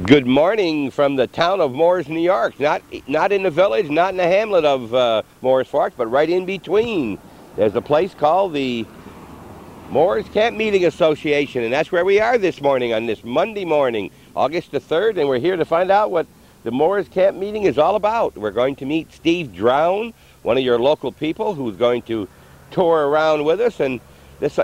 Good morning from the town of Moores, New York. Not in the village, not in the hamlet of Moores Fork, but right in between. There's a place called the Moores Camp Meeting Association, and that's where we are this morning on this Monday morning, August the 3rd, and we're here to find out what the Moores Camp Meeting is all about. We're going to meet Steve Drown, one of your local people, who's going to tour around with us, and this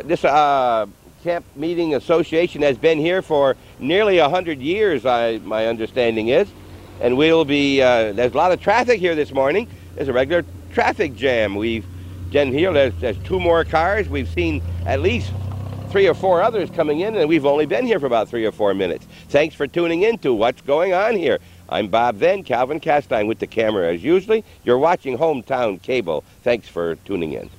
Camp Meeting Association has been here for nearly 100 years, my understanding is. And we'll be, there's a lot of traffic here this morning. There's a regular traffic jam. We've been here, there's 2 more cars. We've seen at least 3 or 4 others coming in, and we've only been here for about 3 or 4 minutes. Thanks for tuning in to What's Going On Here. I'm Bob Venn, Calvin Castine with the camera as usually. You're watching Hometown Cable. Thanks for tuning in.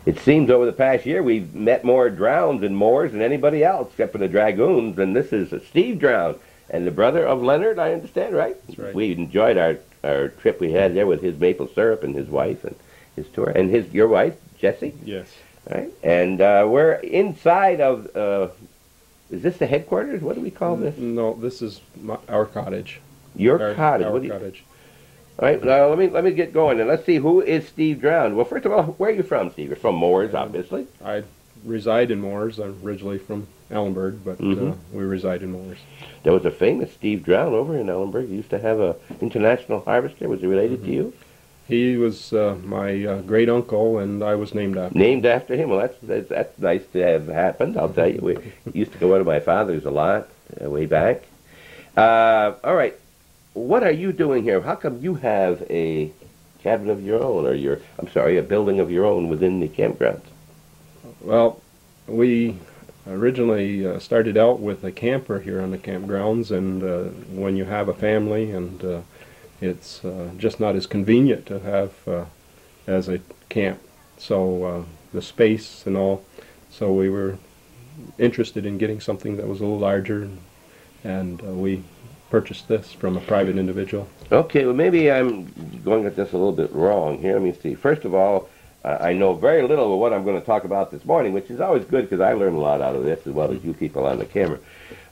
It seems over the past year we've met more Drowns in Moores than anybody else, except for the Dragoons. And this is Steve Drown, and the brother of Leonard, I understand, right? That's right. We enjoyed our trip we had there with his maple syrup and his wife and his tour. And your wife, Jessie? Yes. Right. And we're inside of, is this the headquarters? What do we call this? No, this is our cottage. Your cottage? Our cottage. All right, now let me get going, and let's see, who is Steve Drown? Well, first of all, where are you from, Steve? You're from Moores, obviously. I reside in Moores. I'm originally from Ellenburg, but we reside in Moores. There was a famous Steve Drown over in Ellenburg. He used to have a international harvester. Was he related to you? He was my great uncle, and I was named after him. Named after him? Well, that's nice to have happened, I'll tell you. We used to go to my father's a lot way back. All right. What are you doing here? How come you have a cabin of your own, or a building of your own within the campgrounds? Well, we originally started out with a camper here on the campgrounds, and when you have a family, and it's just not as convenient to have as a camp. So the space and all, so we were interested in getting something that was a little larger, and we purchased this from a private individual. Okay, well maybe I'm going at this a little bit wrong here. Let me see. First of all, I know very little of what I'm going to talk about this morning, which is always good because I learn a lot out of this as well as you people on the camera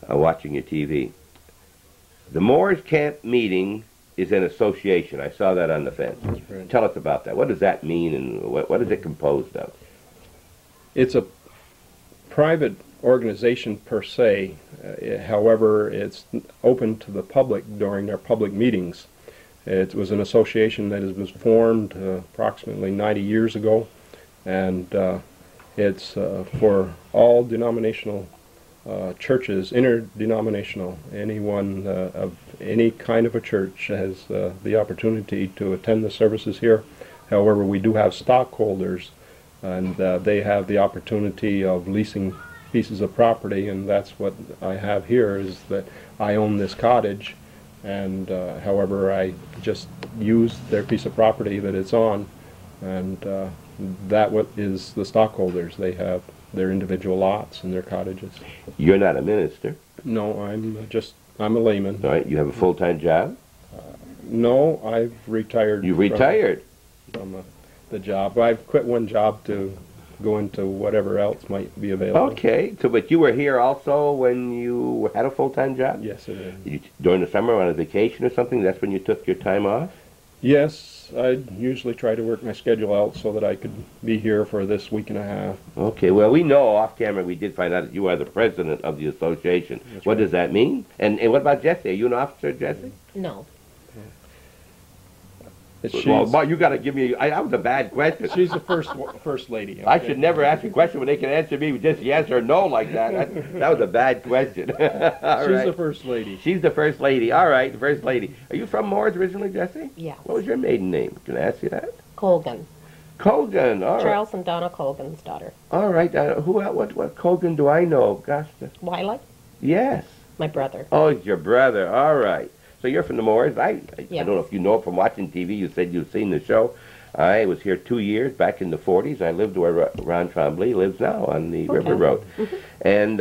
watching your TV. The Moores Camp Meeting is an association. I saw that on the fence. That's right. Tell us about that. What does that mean, and what is it composed of? It's a private organization per se. However, it's open to the public during their public meetings. It was an association that was formed approximately 90 years ago, and it's for all denominational churches, interdenominational. Anyone of any kind of a church has the opportunity to attend the services here. However, we do have stockholders, and they have the opportunity of leasing pieces of property, and that's what I have here, is that I own this cottage, and however I just use their piece of property that it's on, and that what is the stockholders. They have their individual lots and their cottages. You're not a minister. No, I'm a layman. All right, you have a full-time job? No, I've retired. You retired? From the job. I've quit one job to go into whatever else might be available. Okay, so but you were here also when you had a full-time job? Yes, it is. During the summer on a vacation or something, that's when you took your time off? Yes, I usually try to work my schedule out so that I could be here for this week and a half. Okay, well, we know off camera we did find out that you are the president of the association. That's what right. does that mean? And what about Jessie? Are you an officer, Jessie? No. Well, you got to give me. That was a bad question. She's the first lady. Okay? I should never ask a question when they can answer me with just yes or no like that. That was a bad question. She's the first lady. She's the first lady. All right, the first lady. Are you from Moores originally, Jessie? Yeah. What was your maiden name? Can I ask you that? Colgan. Colgan. All right. Charles and Donna Colgan's daughter. All right. What Colgan do I know? Gosh. Wiley? Yes. My brother. Oh, it's your brother. All right. So you're from the Moores. I Yes. don't know if you know from watching TV. You said you've seen the show. I was here 2 years back in the 40s. I lived where Ron Trombley lives now on the River Road. And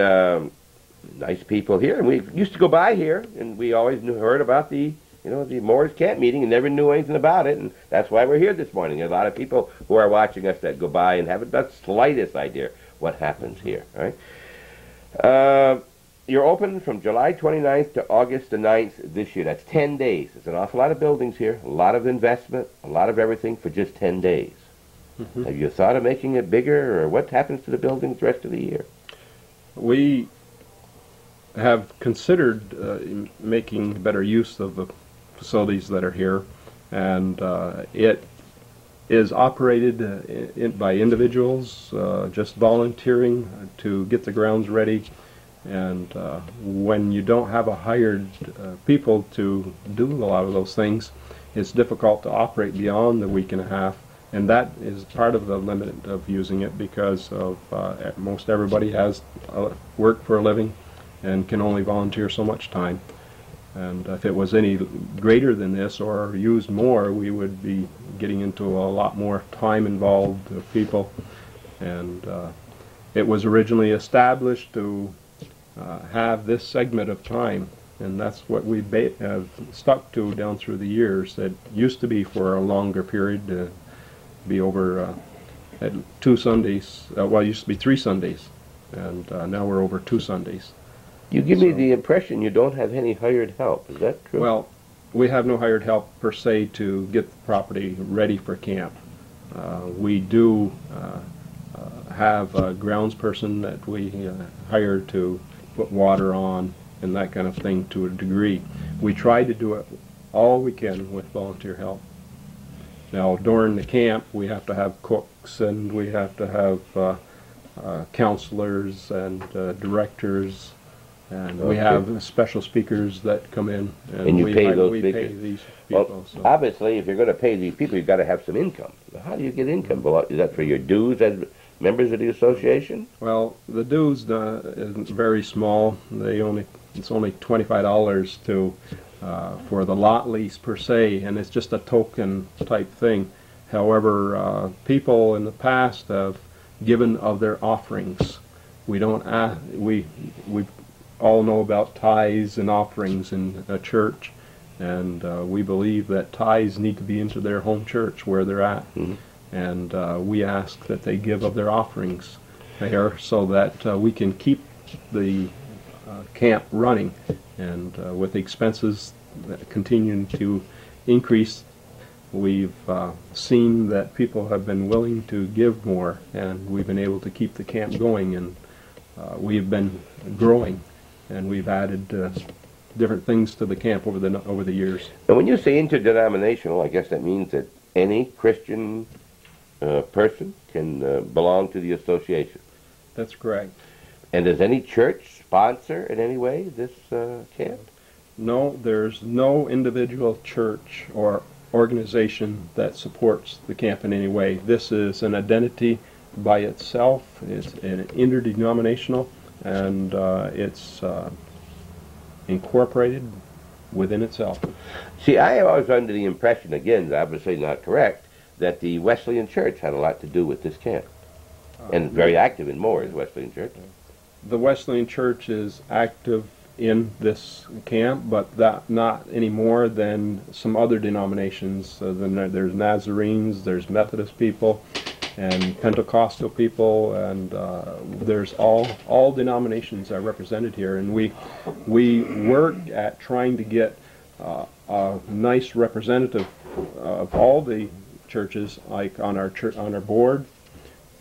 nice people here. And we used to go by here, and we always heard about the Moores Camp Meeting and never knew anything about it. And that's why we're here this morning. There's a lot of people who are watching us that go by and haven't the slightest idea what happens here. Right? You're open from July 29th to August the 9th this year. That's 10 days. There's an awful lot of buildings here, a lot of investment, a lot of everything for just 10 days. Mhm. Have you thought of making it bigger, or what happens to the buildings the rest of the year? We have considered making better use of the facilities that are here, and it is operated by individuals just volunteering to get the grounds ready. And when you don't have a hired people to do a lot of those things, it's difficult to operate beyond the week and a half. And that is part of the limit of using it, because of most everybody has work for a living and can only volunteer so much time. And if it was any greater than this or used more, we would be getting into a lot more time involved of people. And it was originally established to have this segment of time, and that's what we have stuck to down through the years. It used to be for a longer period, be over at 2 Sundays. Well, it used to be 3 Sundays, and now we're over 2 Sundays. You give me the impression you don't have any hired help. Is that true? Well, we have no hired help per se to get the property ready for camp. We do have a grounds person that we hire to put water on and that kind of thing to a degree. We try to do it all we can with volunteer help. Now, during the camp, we have to have cooks, and we have to have counselors and directors, and we have special speakers that come in. And you pay those we speakers? pay these people. Well, So. obviously, if you're going to pay these people, you've got to have some income. How do you get income? Is that for your dues as members of the association? Well, the dues isn't very small. It's only $25 to for the lot lease per se, and it's just a token type thing. However, people in the past have given of their offerings. We don't we all know about tithes and offerings in a church, and we believe that tithes need to be into their home church where they're at. Mm-hmm. And we ask that they give of their offerings there, so that we can keep the camp running, and with the expenses continuing to increase, we've seen that people have been willing to give more, and we've been able to keep the camp going, and we've been growing, and we've added different things to the camp over the years. And when you say interdenominational, I guess that means that any Christian person can belong to the association. That's correct. And does any church sponsor in any way this camp? No, there's no individual church or organization that supports the camp in any way. This is an identity by itself. It's an interdenominational, and it's incorporated within itself. See, I was under the impression, again, obviously not correct, that the Wesleyan Church had a lot to do with this camp. And very active in Moores, Wesleyan Church. The Wesleyan Church is active in this camp, but that not any more than some other denominations. There's Nazarenes, there's Methodist people, and Pentecostal people, and there's all denominations are represented here, and we work at trying to get a nice representative of all the churches, like on our board,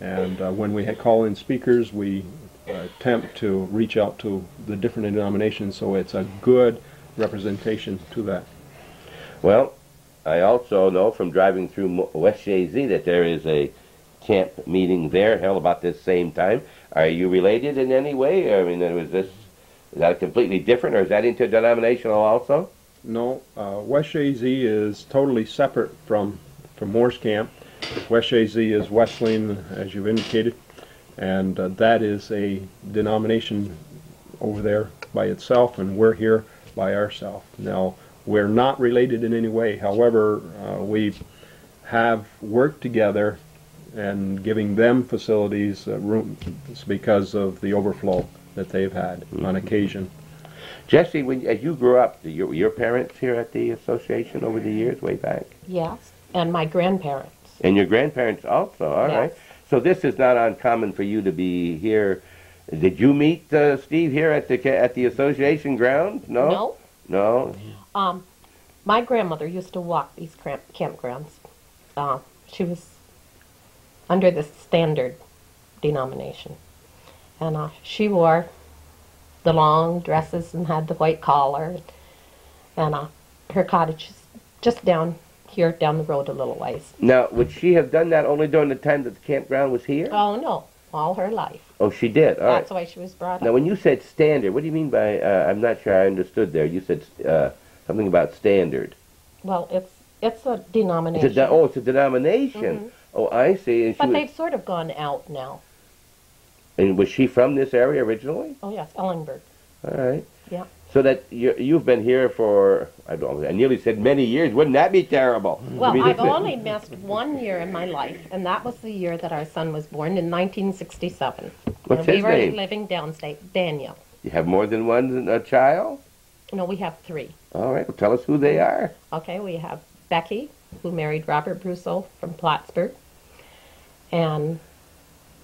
and when we call in speakers, we attempt to reach out to the different denominations, so it's a good representation to that. Well, I also know from driving through West Shazy that there is a camp meeting there held about this same time. Are you related in any way? I mean, is that completely different, or is that interdenominational also? No, West Shazy is totally separate from Moores Camp. West Shazy is Wesleyan, as you've indicated, and that is a denomination over there by itself, and we're here by ourselves. Now, we're not related in any way. However, we have worked together and giving them facilities, rooms, because of the overflow that they've had on occasion. Jesse, as you grew up, were your parents here at the association over the years, way back? Yes, and my grandparents. And your grandparents also, all right. Yes. So this is not uncommon for you to be here Did you meet Steve here at the association grounds? No. No. No. My grandmother used to walk these campgrounds. She was under the standard denomination. And she wore the long dresses and had the white collar. And her cottage is just down here, down the road a little ways. Now, would she have done that only during the time that the campground was here? Oh, no, all her life. Oh, she did. All right. That's the way she was brought Now, up. when you said standard, what do you mean by? I'm not sure I understood there. You said something about standard. Well, it's a denomination. It's a denomination. Oh, I see. And But they've sort of gone out now. And was she from this area originally? Oh, yes, Ellingburg. All right. Yeah. So that you've been here for, I nearly said many years. Wouldn't that be terrible? Well, I mean, I've only missed 1 year in my life, and that was the year that our son was born in 1967. What's and his we were name? living downstate. Daniel. You have more than one child? No, we have 3. All right. Well, tell us who they are. Okay, we have Becky, who married Robert Brussel from Plattsburgh. And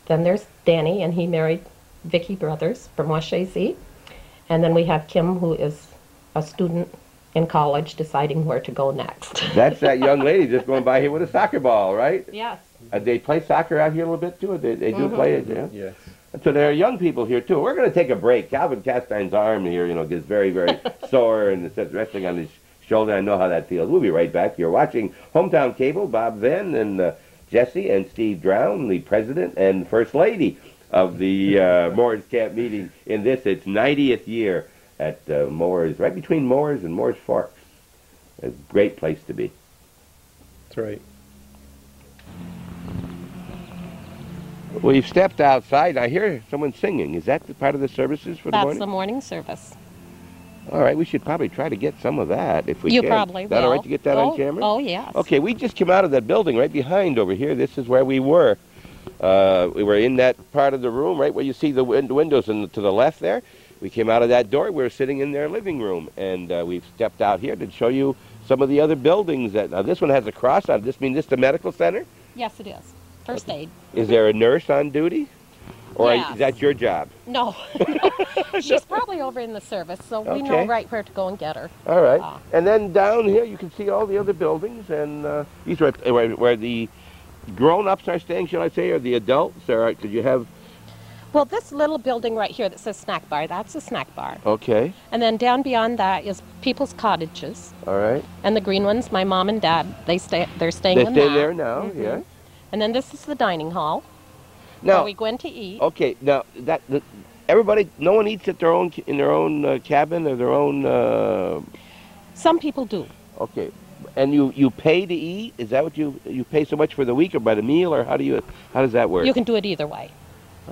then there's Danny, and he married Vicky Brothers from West Shazy. And then we have Kim, who is a student in college deciding where to go next. That's that young lady just going by here with a soccer ball, right? Yes. They play soccer out here a little bit too? They do play it, yeah? Yes. So there are young people here too. We're going to take a break. Calvin Castine's arm here, gets very, very sore and it's resting on his shoulder. I know how that feels. We'll be right back. You're watching Hometown Cable. Bob Venn and Jesse and Steve Drown, the president and first lady of the Moores Camp meeting in its 90th year at Moores, right between Moores and Moores Forks. A great place to be. That's right. We've stepped outside. I hear someone singing. Is that the part of the services for the That's morning? the morning service. All right, we should probably try to get some of that if we You can. probably Is that all will. right to get that on camera? Oh, yes. Okay, we just came out of that building right behind over here. This is where we were. We were in that part of the room, right where you see the windows to the left there. We came out of that door. We were sitting in their living room, and we've stepped out here to show you some of the other buildings. Now, this one has a cross on it. This means this the medical center? Yes, it is. First aid. Is there a nurse on duty? Or Yes. is that your job? No. She's probably over in the service, so we know Okay. right where to go and get her. All right. Ah. And then down here you can see all the other buildings, and these are where the grown-ups are staying, shall I say, or the adults? All right, because you have... Well, this little building right here that says snack bar, that's a snack bar. Okay. And then down beyond that is people's cottages. All right. And the green ones, my mom and dad, they're staying They in stay that. there now, yeah. And then this is the dining hall Now, where we go in to eat. okay, now, everybody, no one eats at in their own cabin or their own... Some people do. Okay. And you pay to eat? Is that what you pay so much for the week or by the meal, or how does that work? You can do it either way.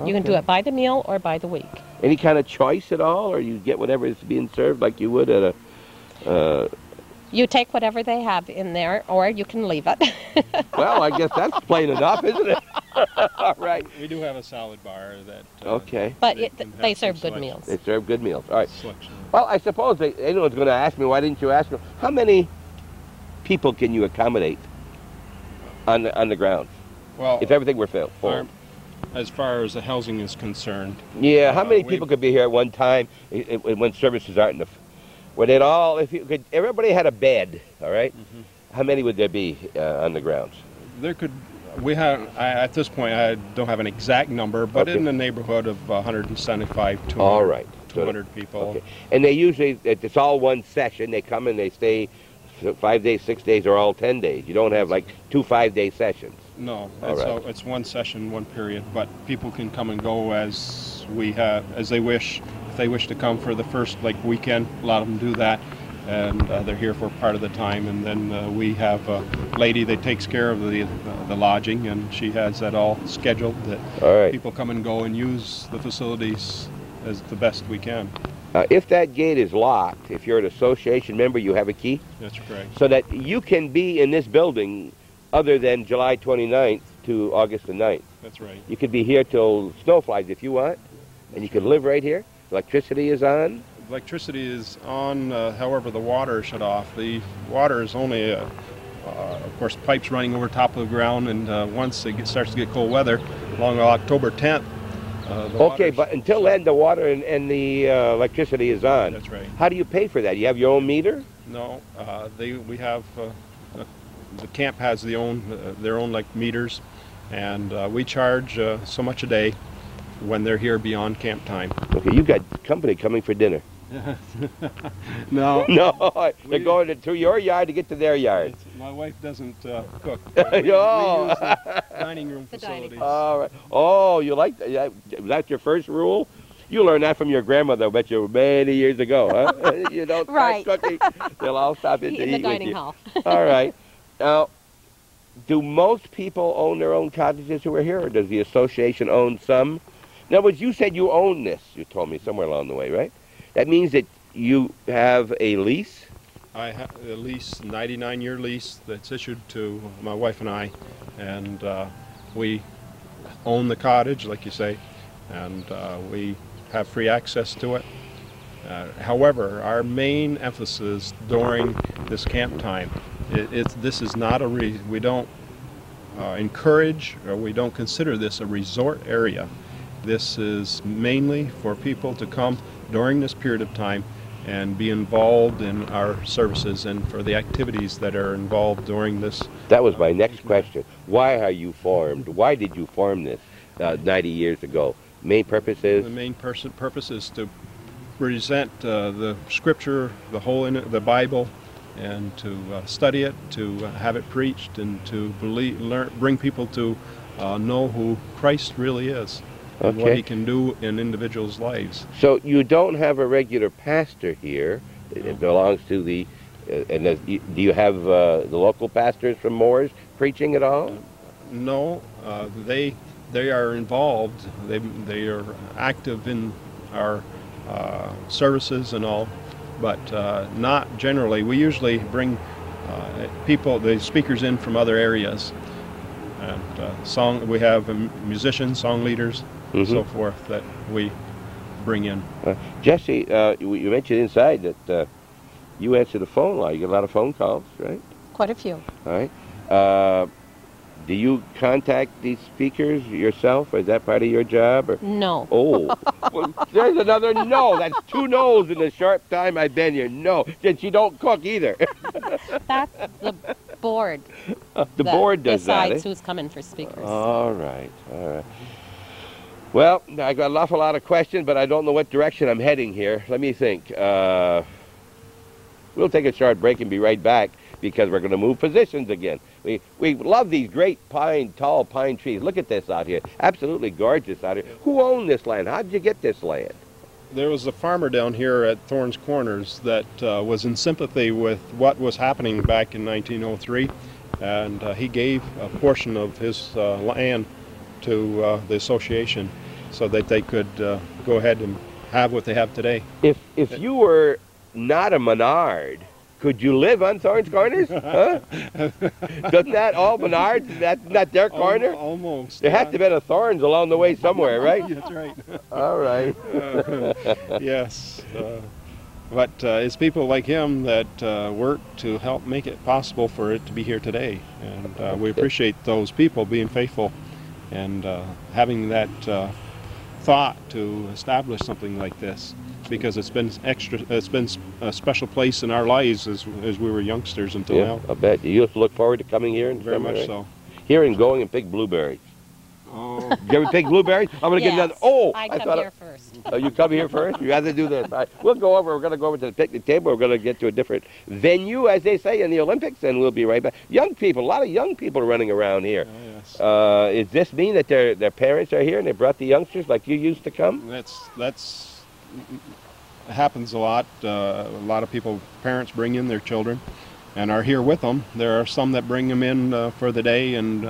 You can do it by the meal or by the week. Any kind of choice at all, or you get whatever is being served like you would at a... You take whatever they have in there, or you can leave it. Well, I guess that's plain enough, isn't it? All right. We do have a salad bar that... Okay. But They can they have serve some good meals. They serve good meals. All right. selection. Well, I suppose anyone's going to ask me, why didn't you ask them? How many people can you accommodate on the grounds Well, if everything were full? as far as the housing is concerned, Yeah, how many we- people could be here at one time when services aren't in the... Would it all, everybody had a bed, all right? How many would there be on the grounds? there could... at this point, I don't have an exact number, but Okay. in the neighborhood of 175 to All right. 200 people. Okay. And they usually, it's all one session. They come and they stay 5 days, 6 days, or all 10 days. You don't have like 2 5-day sessions. No, All so right. it's one session, one period, but people can come and go as they wish. If they wish to come for the first weekend, a lot of them do that, and they're here for part of the time. And then we have a lady that takes care of the lodging, and she has that all scheduled. That All right. people come and go and use the facilities as the best we can. If that gate is locked, if you're an association member, you have a key, That's correct. so that you can be in this building other than July 29th to August the 9th. That's right. You could be here till snow flies if you want, and you could live right here. Electricity is on. Electricity is on, however, the water is shut off. The water is only, of course, pipes running over top of the ground, and once it starts to get cold weather, along October 10th, Okay, but until then, the water and the electricity is on. That's right. How do you pay for that? You have your own meter? No, we have, the camp has their own like meters, and we charge so much a day when they're here beyond camp time. Okay, you got company coming for dinner. No. No, they're going to your yard to get to their yard. My wife doesn't cook. Oh. We use the dining room facilities. All right. Oh, you like that? That's your first rule? You learned that from your grandmother, I bet you, many years ago, huh? You don't start cooking, they'll all stop in to eat the dining with you. hall. All right. Now, do most people own their own cottages who are here, or does the association own some? In other words, you said you own this, you told me somewhere along the way, right? That means that you have a lease? I have a lease, 99-year lease that's issued to my wife and I, and we own the cottage, like you say, and we have free access to it. However, our main emphasis during this camp time, this is not we don't encourage, or we don't consider this a resort area. This is mainly for people to come during this period of time and be involved in our services and for the activities that are involved during this. That was my next question. Why are you formed? Why did you form this 90 years ago? Main purpose is? The main purpose is to present the scripture, the Bible, and to study it, to have it preached, and to bring people to know who Christ really is. And what he can do in individuals' lives. So you don't have a regular pastor here. It belongs to the, do you have the local pastors from Moores preaching at all? No, they are involved. They are active in our services and all, but not generally. We usually bring the speakers in from other areas, and we have musicians, song leaders, so forth that we bring in. Jesse, you mentioned inside that you answer the phone line. You get a lot of phone calls, right? Quite a few. All right. Do you contact these speakers yourself? Or is that part of your job? Or? No. Oh, well, there's another no. That's two no's in the short time I've been here. No. And she don't cook either. That's the board. The board does that. Decides who's coming for speakers. All right. All right. Well, I got an awful lot of questions, but I don't know what direction I'm heading here. Let me think. We'll take a short break and be right back because we're going to move positions again. We love these great tall pine trees. Look at this out here. Absolutely gorgeous out here. Who owned this land? How did you get this land? There was a farmer down here at Thorns Corners that was in sympathy with what was happening back in 1903, and he gave a portion of his land to the association so that they could go ahead and have what they have today. If you were not a Menard, could you live on Thorns Corners? Huh? Doesn't that all Menards? That's not their corner? Almost. There has to be a Thorns along the way somewhere, right? That's right. All right. Yes. But it's people like him that work to help make it possible for it to be here today. And we appreciate those people being faithful and having that thought to establish something like this, because it's been a special place in our lives as we were youngsters until now. I bet. You look forward to coming here? Very much so. Here and going and pick blueberries. Oh. Did you ever pick blueberries? I'm going to get another. Oh, I come here first. Oh, you come here first? You rather do this. All right. We'll go over. We're going to go over to the picnic table. We're going to get to a different venue, as they say, in the Olympics, and we'll be right back. Young people, a lot of young people running around here. Oh, yes. Does this mean that their parents are here and they brought the youngsters like you used to come? That's happens a lot. A lot of people, parents bring in their children and are here with them. There are some that bring them in for the day and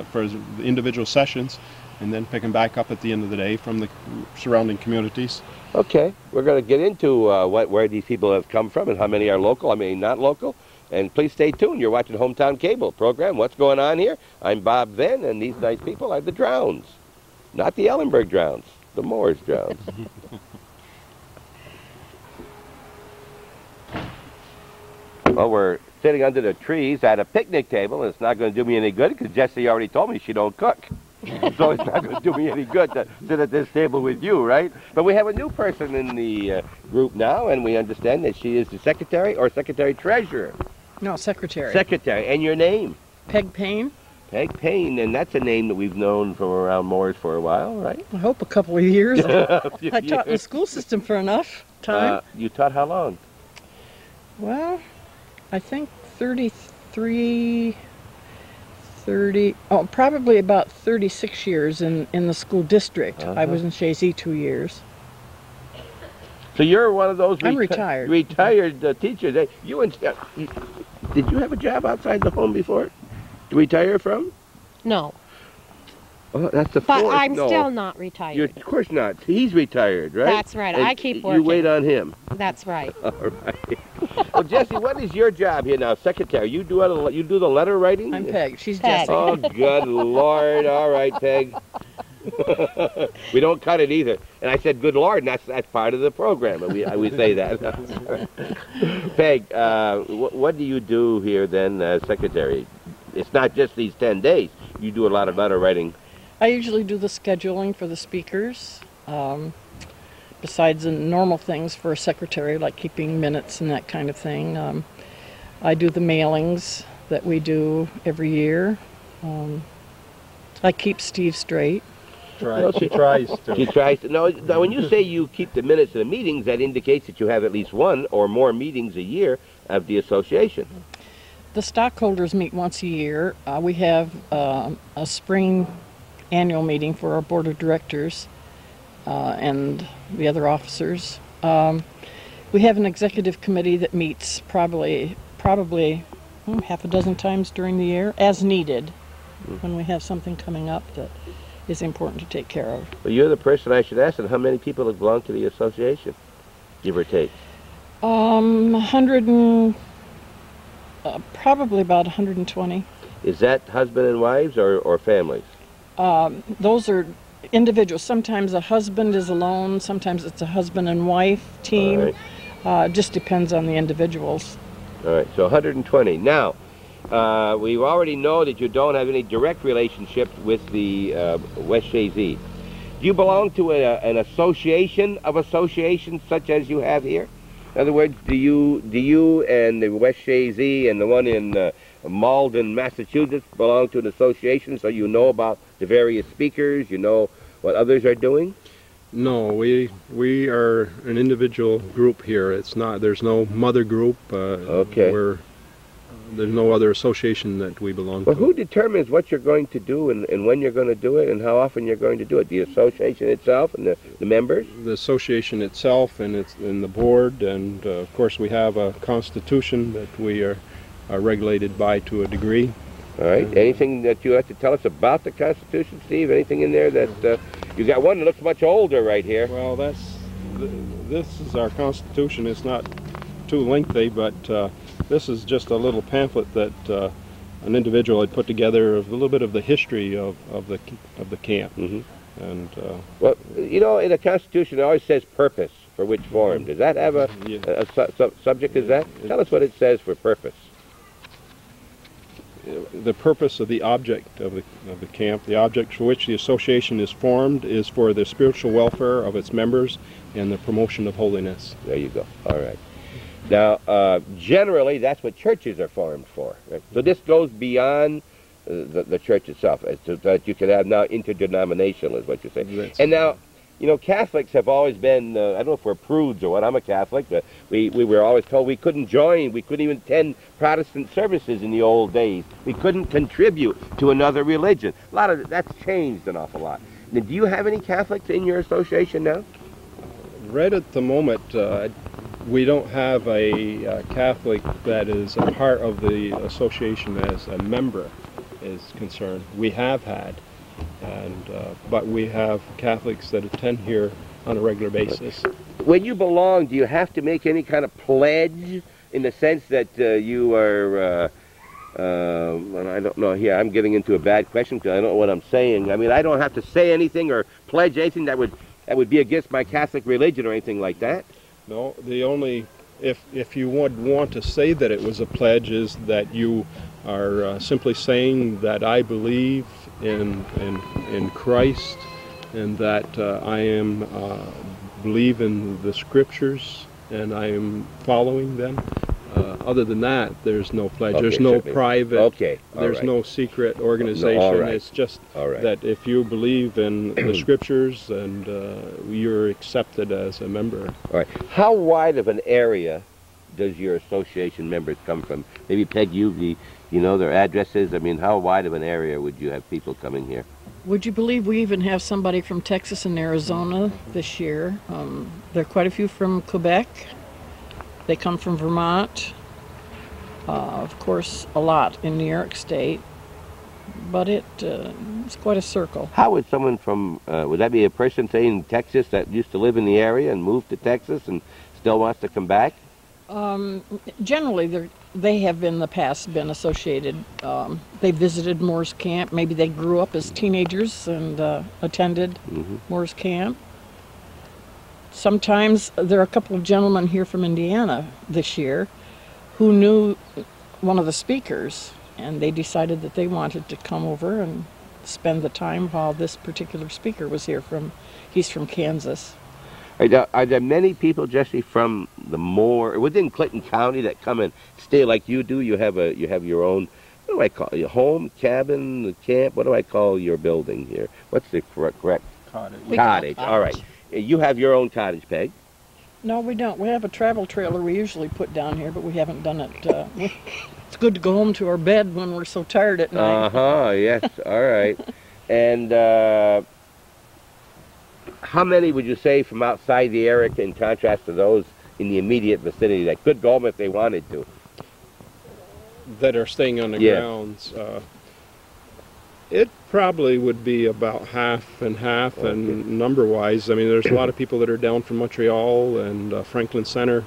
for individual sessions, and then pick them back up at the end of the day from the surrounding communities. Okay, we're going to get into where these people have come from and how many are local, how many not local. And please stay tuned. You're watching Hometown Cable program. What's going on here? I'm Bob Venn, and these nice people are the Drowns. Not the Ellenberg Drowns, the Moores Drowns. Well, we're sitting under the trees at a picnic table, and it's not going to do me any good because Jessie already told me she don't cook. So it's not going to do me any good to sit at this table with you, right? But we have a new person in the group now, and we understand that she is the secretary or secretary-treasurer. No, secretary. Secretary. And your name? Peg Payne. Peg Payne, and that's a name that we've known from around Moores for a while, right? I hope a couple of years. I taught in the school system for enough time. You taught how long? Well, I think 30, probably about 36 years in the school district. I was in Chazy 2 years. So you're one of those I'm retired. Retired teachers. Did you have a job outside the home before? To retire from? No, Oh, that's the but fourth. I'm No. still not retired. You're, of course not. He's retired, right? That's right. And I keep You working. wait on him. That's right. All right. Well, Jesse, what is your job here now, secretary? You do the letter writing? I'm Peg. She's Peg. Jessie. Oh, good Lord! All right, Peg. We don't cut it either. And I said, "Good Lord," and that's part of the program. And we say that. Peg, what do you do here then, secretary? It's not just these 10 days. You do a lot of letter writing. I usually do the scheduling for the speakers, besides the normal things for a secretary, like keeping minutes and that kind of thing. I do the mailings that we do every year. I keep Steve straight. She tries to. She tries to. No, now when you say you keep the minutes of the meetings, that indicates that you have at least one or more meetings a year of the association. The stockholders meet once a year. We have a spring annual meeting for our board of directors and the other officers. We have an executive committee that meets probably half a dozen times during the year, as needed, when we have something coming up that is important to take care of. Well, you're the person I should ask, and how many people belong to the association, give or take? Probably about 120. Is that husband and wives or families? Those are individuals. Sometimes a husband is alone, sometimes it's a husband and wife team. All It just depends on the individuals. All right, so 120. Now, we already know that you don't have any direct relationship with the West Chazy. Do you belong to an association of associations such as you have here? In other words, do you and the West Chazy and the one in Malden, Massachusetts, belong to an association, so you know about the various speakers, you know what others are doing? No, we are an individual group here. It's not. There's no mother group. Okay. There's no other association that we belong Well, to. who determines what you're going to do and when you're going to do it and how often you're going to do it? The association itself and the members? The association itself and the board, and of course we have a constitution that we are regulated by to a degree. All right. Anything that you have to tell us about the Constitution, Steve? Anything in there that you got one that looks much older right here? Well, this is our Constitution. It's not too lengthy, but this is just a little pamphlet that an individual had put together of a little bit of the history of the camp. Mm-hmm. And well, you know, in the Constitution it always says purpose for which form. Does that have a subject? Is that? Tell us what it says for purpose. The purpose of the object of the camp, the object for which the association is formed, is for the spiritual welfare of its members and the promotion of holiness. There you go. All right. Now, generally, that's what churches are formed for. Right? So this goes beyond the church itself, as to that you can have now interdenominational, is what you're saying. That's and now, you know, Catholics have always been, I don't know if we're prudes or what, I'm a Catholic, but we were always told we couldn't join, we couldn't even attend Protestant services in the old days. We couldn't contribute to another religion. A lot of that's changed an awful lot. Now, do you have any Catholics in your association now? right at the moment. We don't have a Catholic that is a part of the association as a member is concerned. We have had, but we have Catholics that attend here on a regular basis. When you belong, do you have to make any kind of pledge in the sense that you are, and I don't know, here I'm getting into a bad question because I don't know what I'm saying. I mean, I don't have to say anything or pledge anything that would be against my Catholic religion or anything like that. No, the only if you would want to say that it was a pledge, is that you are simply saying that I believe in Christ, and that I am believe in the scriptures, and I am following them. Other than that, there's no pledge. Okay, there's no certainly. private. Okay, all There's right. no secret organization. all right. It's just All right. that if you believe in the scriptures, and you're accepted as a member. All right. How wide of an area does your association members come from? Maybe Peg, you know their addresses. I mean, how wide of an area would you have people coming here? Would you believe we even have somebody from Texas and Arizona this year? There are quite a few from Quebec. They come from Vermont. Of course, a lot in New York State. But it's quite a circle. How would someone from, would that be a person, say, in Texas that used to live in the area and moved to Texas and still wants to come back? Generally, they have in the past been associated. They visited Moore's Camp. Maybe they grew up as teenagers and attended Moore's Camp. Sometimes there are a couple of gentlemen here from Indiana this year who knew one of the speakers, and they decided that they wanted to come over and spend the time while this particular speaker was here. He's from Kansas. Are there many people, Jesse, from the within Clinton County that come and stay like you do? You have your own, what do I call it, your home, cabin, camp? What do I call your building here? What's the correct? Cottage. Cottage. All right. You have your own cottage, Peg. No, we don't. We have a travel trailer we usually put down here, but we haven't done it. It's good to go home to our bed when we're so tired at night. Yes. All right. And how many would you say from outside the area, in contrast to those in the immediate vicinity, that could go home if they wanted to? That are staying on the Yeah. grounds. It probably would be about half and half, and number-wise. I mean, there's a lot of people that are down from Montreal and Franklin Center.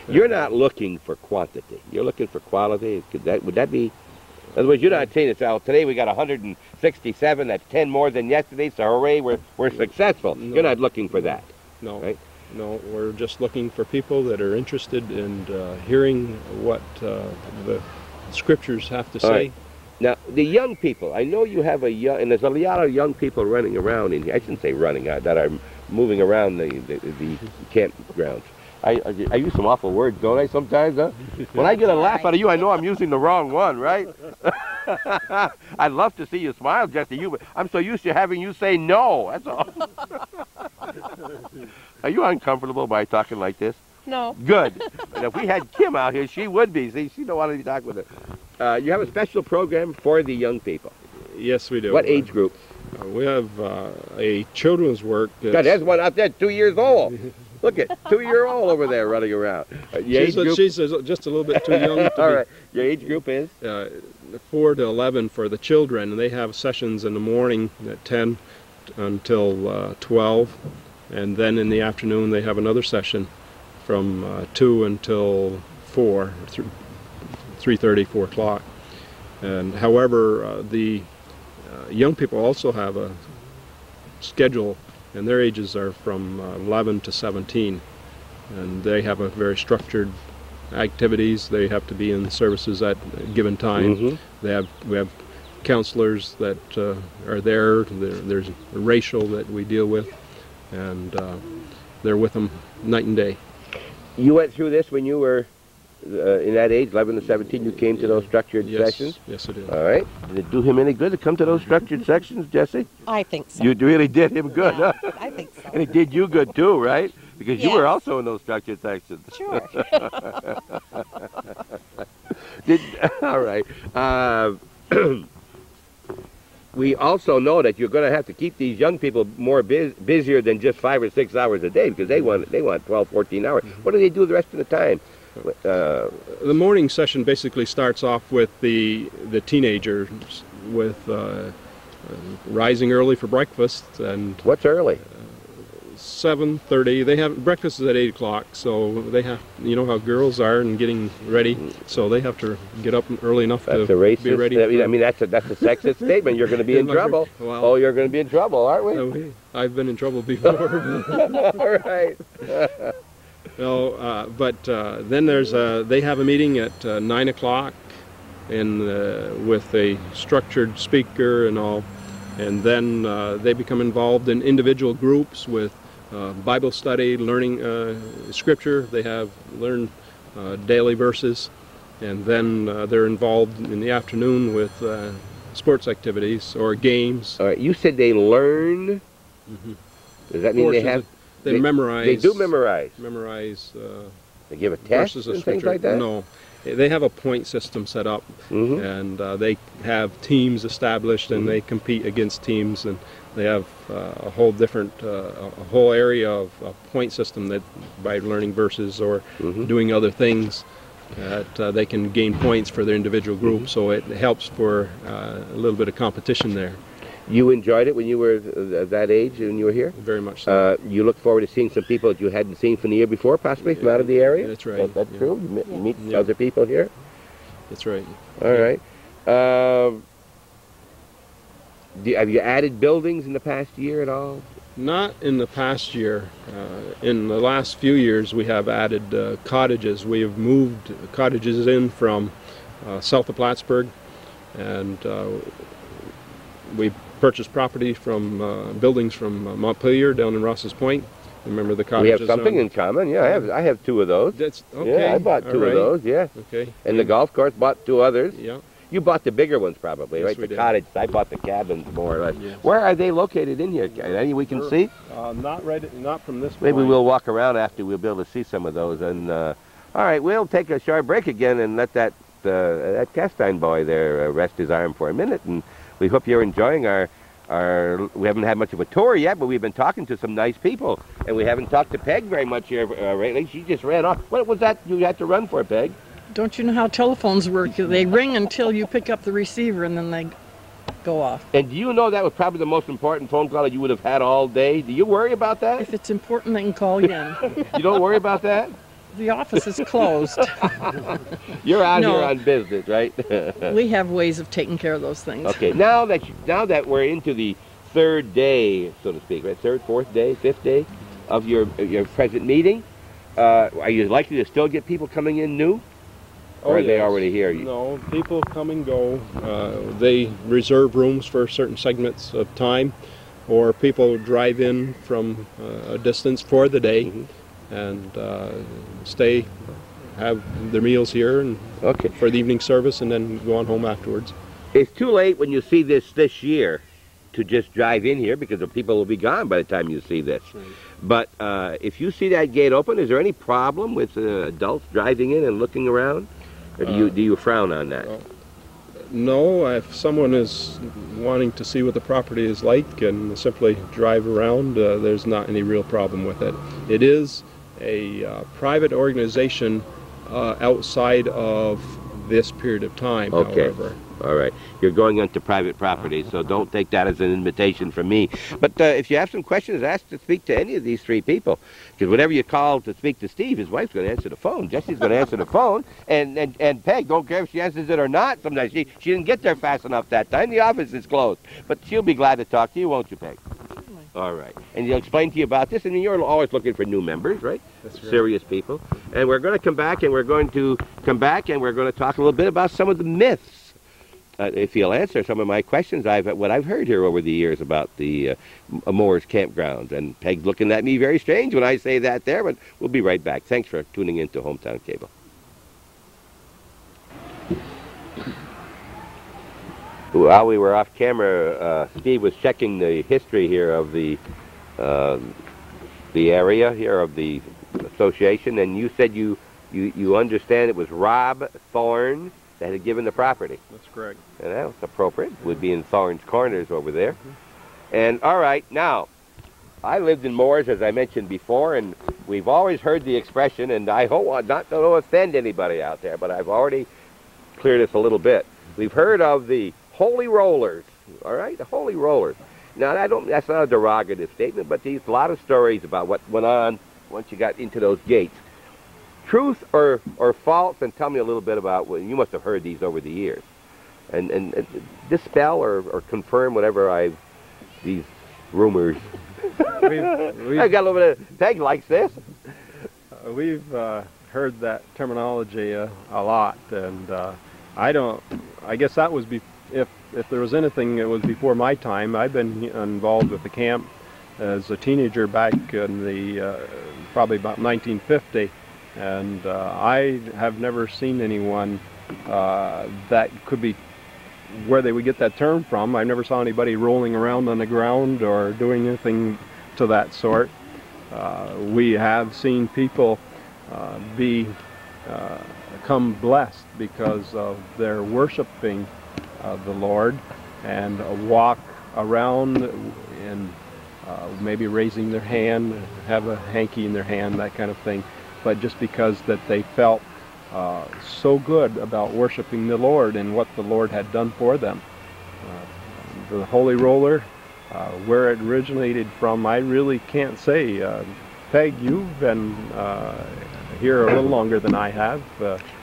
You're not looking for quantity. You're looking for quality. Would that be? In other words, you're not saying it's out today. We got 167. That's 10 more than yesterday. So hooray, we're successful. No. You're not looking for that. No, Right. no, we're just looking for people that are interested in hearing what the scriptures have to say. All right. Now, the young people, I know you have and there's a lot of young people running around in here. I shouldn't say running, that are moving around the campgrounds. I use some awful words, don't I, sometimes, huh? When I get a laugh out of you, I know I'm using the wrong one, right? I'd love to see you smile, Jesse. I'm so used to having you say no, that's all. Are you uncomfortable by talking like this? No. Good. And if we had Kim out here, she would be. See, she don't want to be talking with her. You have a special program for the young people. Yes, we do. What age group? We have a children's work. God, there's one out there 2 years old. Look at 2-year-old over there running around. She's just a little bit too young to All right. Your age group is? 4 to 11 for the children, and they have sessions in the morning at 10 until 12, and then in the afternoon they have another session from 2 until 4, 3:30, 4 o'clock. And however, the young people also have a schedule, and their ages are from 11 to 17, and they have a very structured activities. They have to be in services at given times. We have counselors that are there. There's racial that we deal with, and they're with them night and day. You went through this when you were in that age, 11 to 17, you came to those structured sessions? Yes, it is. All right. Did it do him any good to come to those structured sections, Jesse? I think so. You really did him good, Yeah, huh? I think so. And it did you good too, right? Because you Yes. were also in those structured sections. Sure. All right. We also know that you're going to have to keep these young people more busier than just 5 or 6 hours a day, because they want 12, 14 hours. What do they do the rest of the time? The morning session basically starts off with the teenagers with rising early for breakfast, and What's early? 7:30. They have breakfast is at 8 o'clock, so they have, you know how girls are and getting ready, so they have to get up early enough That's a to racist. be ready. I mean, that's a sexist statement. You're going to be in trouble. Well- Oh, you're going to be in trouble, aren't we? I've been in trouble before. All right. No, but then they have a meeting at 9 o'clock and with a structured speaker and all. And then they become involved in individual groups with Bible study, learning scripture. They have learned daily verses. And then they're involved in the afternoon with sports activities or games. All right, you said they learn. Does that mean they have? They memorize. They do memorize. Memorize. They give a test verses and of things scripture. like that? No. They have a point system set up, and they have teams established, and they compete against teams, and they have a whole different, a whole area of a point system that by learning verses or doing other things, that they can gain points for their individual group. So it helps for a little bit of competition there. You enjoyed it when you were that age, when you were here? Very much so. You look forward to seeing some people that you hadn't seen from the year before, possibly, from out of the area? That's right. That's yeah. true? You meet other people here? That's right. All right. Have you added buildings in the past year at all? Not in the past year. In the last few years, we have added cottages. We have moved cottages in from south of Plattsburgh, and we purchased property from buildings from Montpelier down in Ross's Point. Remember the cottages? We have something in common. Yeah, I have two of those. That's okay. Yeah, I bought two of those. Yeah. Okay. And the golf course bought two others. Yeah. You bought the bigger ones probably, Yes, right? we The did. cottage. I bought the cabins more or less. Yes. Where are they located in here? Any we can see? Not from this Maybe point. we'll walk around after. We'll be able to see some of those. And all right, we'll take a short break again and let that Castine boy there rest his arm for a minute. And we hope you're enjoying our. We haven't had much of a tour yet, but we've been talking to some nice people, and we haven't talked to Peg very much here lately. She just ran off. What was that you had to run for, Peg? Don't you know how telephones work? They ring until you pick up the receiver, and then they go off. And do you know that was probably the most important phone call that you would have had all day? Do you worry about that? If it's important, they can call you in. You don't worry about that? The office is closed. You're out No. here on business, right? We have ways of taking care of those things. Okay, now that we're into the third day, so to speak, right? Third, fourth day, fifth day of your present meeting, are you likely to still get people coming in new? Or are they yes. already here? No, people come and go. They reserve rooms for certain segments of time, or people drive in from a distance for the day and stay, have their meals here and Okay. for the evening service, and then go on home afterwards. It's too late when you see this year to just drive in here because the people will be gone by the time you see this. Right. But if you see that gate open, is there any problem with adults driving in and looking around? Or do you frown on that? No, if someone is wanting to see what the property is like and simply drive around, there's not any real problem with it. It is a private organization outside of this period of time, Okay. however. All right. You're going onto private property, so don't take that as an invitation from me. But if you have some questions, ask to speak to any of these three people. Because whenever you call to speak to Steve, his wife's going to answer the phone. Jesse's going to answer the phone. And Peg, don't care if she answers it or not. Sometimes she didn't get there fast enough that time. The office is closed. But she'll be glad to talk to you, won't you, Peg? Certainly. All right. And he'll explain to you about this. And you're always looking for new members, right? That's right. Serious people. And we're going to come back, and we're going to talk a little bit about some of the myths. If he'll answer some of my questions, what I've heard here over the years about the Moores campgrounds. And Peg's looking at me very strange when I say that there, but we'll be right back. Thanks for tuning in to Hometown Cable. While we were off camera, Steve was checking the history here of the area here of the association, and you said you understand it was Rob Thorne that had given the property. That's correct. And that was appropriate. Would be in Thorne's Corners over there. And all right, now, I lived in Moores, as I mentioned before, and we've always heard the expression, and I hope not to offend anybody out there, but I've already cleared this a little bit. We've heard of the Holy Rollers, all right, the Holy Rollers. Now, that's not a derogative statement, but there's a lot of stories about what went on once you got into those gates. Truth or false, and tell me a little bit about, well, you must have heard these over the years. And dispel or confirm whatever these rumors. I got a little bit of, Peg likes this. we've heard that terminology a lot, and I guess that was if there was anything, it was before my time. I've been involved with the camp as a teenager back in the probably about 1950, and I have never seen anyone that could be where they would get that term from. I never saw anybody rolling around on the ground or doing anything to that sort. We have seen people become blessed because of their worshiping the Lord, and walk around and maybe raising their hand, have a hanky in their hand, that kind of thing, but just because that they felt so good about worshiping the Lord and what the Lord had done for them. The Holy Roller, where it originated from, I really can't say. Peg, you've been here a little longer than I have.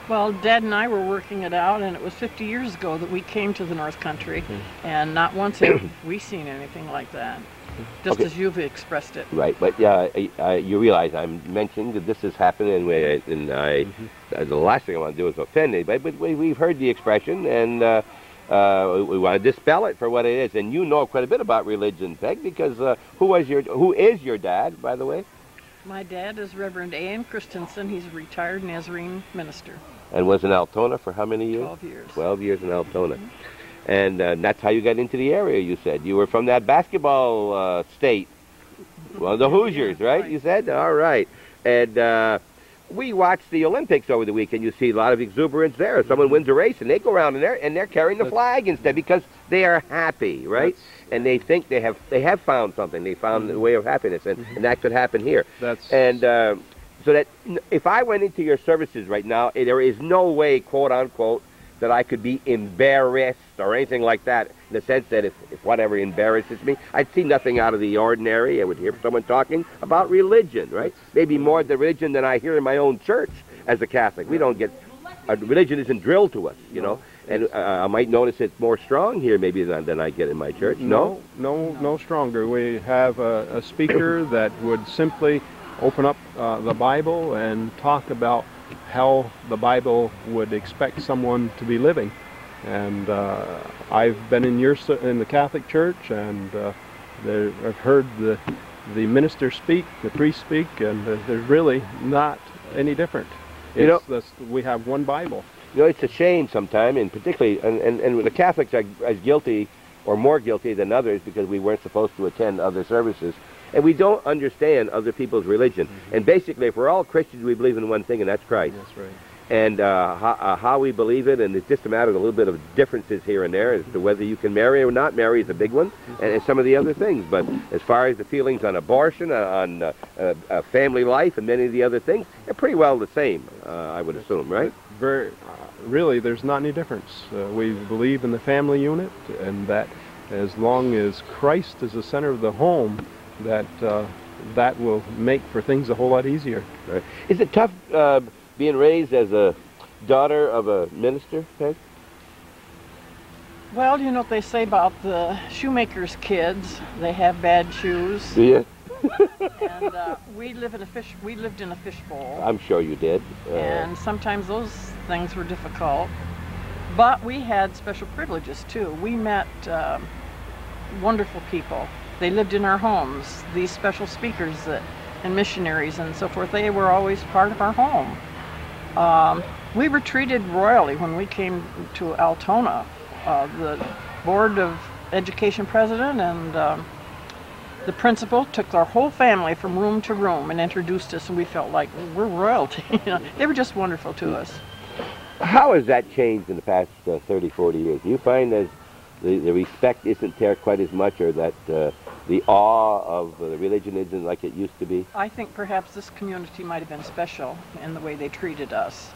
Well, Dad and I were working it out, and it was 50 years ago that we came to the North Country, and not once have we seen anything like that, just as you've expressed it. Right, but you realize I'm mentioning that this has happened, and the last thing I want to do is offend anybody, but we've heard the expression, and we want to dispel it for what it is. And you know quite a bit about religion, Peg, because who is your dad, by the way? My dad is Reverend A.M. Christensen. He's a retired Nazarene minister. And was in Altona for how many years? 12 years. 12 years in Altona. And that's how you got into the area, you said. You were from that basketball state. Well, the Hoosiers, right? You said? All right. And we watched the Olympics over the weekend. You see a lot of exuberance there. Someone wins a race, and they go around and they're carrying the flag instead because they are happy, right? And they think they have found something. They found a way of happiness, and that could happen here. So that if I went into your services right now, there is no way, quote unquote, that I could be embarrassed or anything like that, in the sense that if whatever embarrasses me, I'd see nothing out of the ordinary. I would hear someone talking about religion, right? Maybe more the religion than I hear in my own church as a Catholic. We don't get, religion isn't drilled to us, you know. And I might notice it's more strong here maybe than I get in my church. No stronger. We have a speaker that would simply open up the Bible and talk about how the Bible would expect someone to be living. And I've been in the Catholic Church, and I've heard the minister speak, the priest speak, and there's really not any different. We have one Bible. You know, it's a shame sometimes, and particularly, and the Catholics are as guilty or more guilty than others because we weren't supposed to attend other services. And we don't understand other people's religion. And basically, if we're all Christians, we believe in one thing, and that's Christ. That's right. And how we believe it, and it's just a matter of a little bit of differences here and there as to whether you can marry or not marry is a big one, and some of the other things. But as far as the feelings on abortion, on family life, and many of the other things, they're pretty well the same, I would assume, right? Really, there's not any difference. We believe in the family unit, and that as long as Christ is the center of the home, that will make for things a whole lot easier. Right. Is it tough being raised as a daughter of a minister, Peg? Well, you know what they say about the shoemaker's kids. They have bad shoes. Do you? And we lived in a fishbowl. I'm sure you did. And sometimes those things were difficult. But we had special privileges too. We met wonderful people. They lived in our homes. These special speakers and missionaries and so forth, they were always part of our home. We were treated royally when we came to Altona. The Board of Education president and the principal took our whole family from room to room and introduced us, and we felt like we're royalty. They were just wonderful to us. How has that changed in the past 30, 40 years? Do you find that the respect isn't there quite as much, or that the awe of the religion isn't like it used to be? I think perhaps this community might have been special in the way they treated us.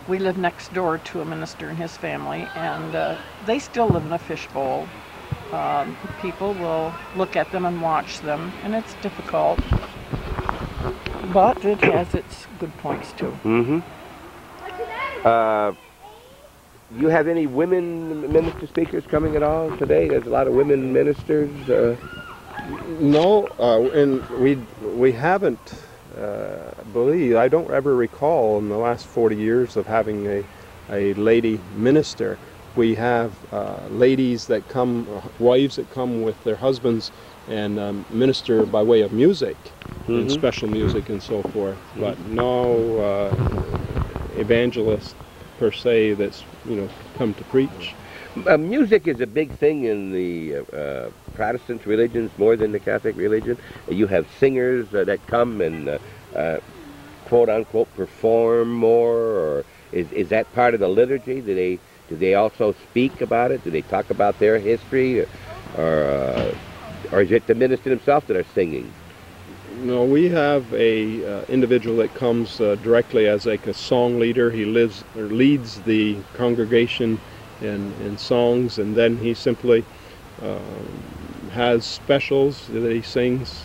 We live next door to a minister and his family, and they still live in a fishbowl. People will look at them and watch them, and it's difficult, but it has its good points too. Mm-hmm. You have any women minister speakers coming at all today? There's a lot of women ministers. No, and we haven't believe, I don't ever recall in the last 40 years of having a lady minister. We have ladies that come, wives that come with their husbands and minister by way of music, and special music and so forth, but no evangelist per se that's, come to preach. Music is a big thing in the Protestant religions more than the Catholic religion. You have singers that come and quote unquote perform more, or is that part of the liturgy? Do they also speak about it? Do they talk about their history, or is it the minister himself that are singing? No, we have a individual that comes directly as like a song leader. He leads the congregation in songs, and then he simply has specials that he sings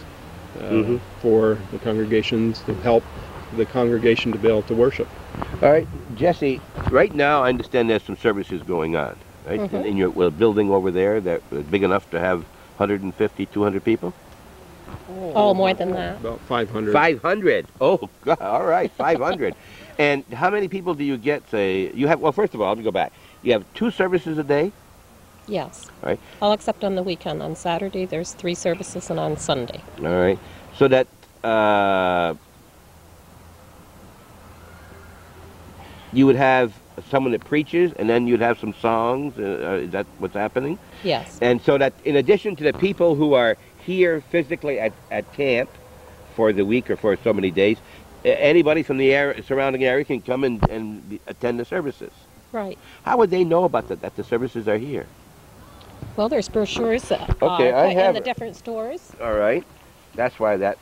for the congregations to help the congregation to be able to worship. All right, Jesse, right now I understand there's some services going on, right? In your building over there that is big enough to have 150, 200 people? Oh, more than that. About 500. 500? Oh, God, all right, 500. And how many people do you get, say, you have, well, first of all, let me go back. You have 2 services a day? Yes. All right. All except on the weekend. On Saturday, there's 3 services, and on Sunday. All right. So that you would have someone that preaches, and then you'd have some songs. Is that what's happening? Yes. And so that in addition to the people who are here physically at camp for the week or for so many days, anybody from the surrounding area can come and attend the services. Right. How would they know about that the services are here? Well, there's brochures Okay, put I have in the different stores. All right. That's why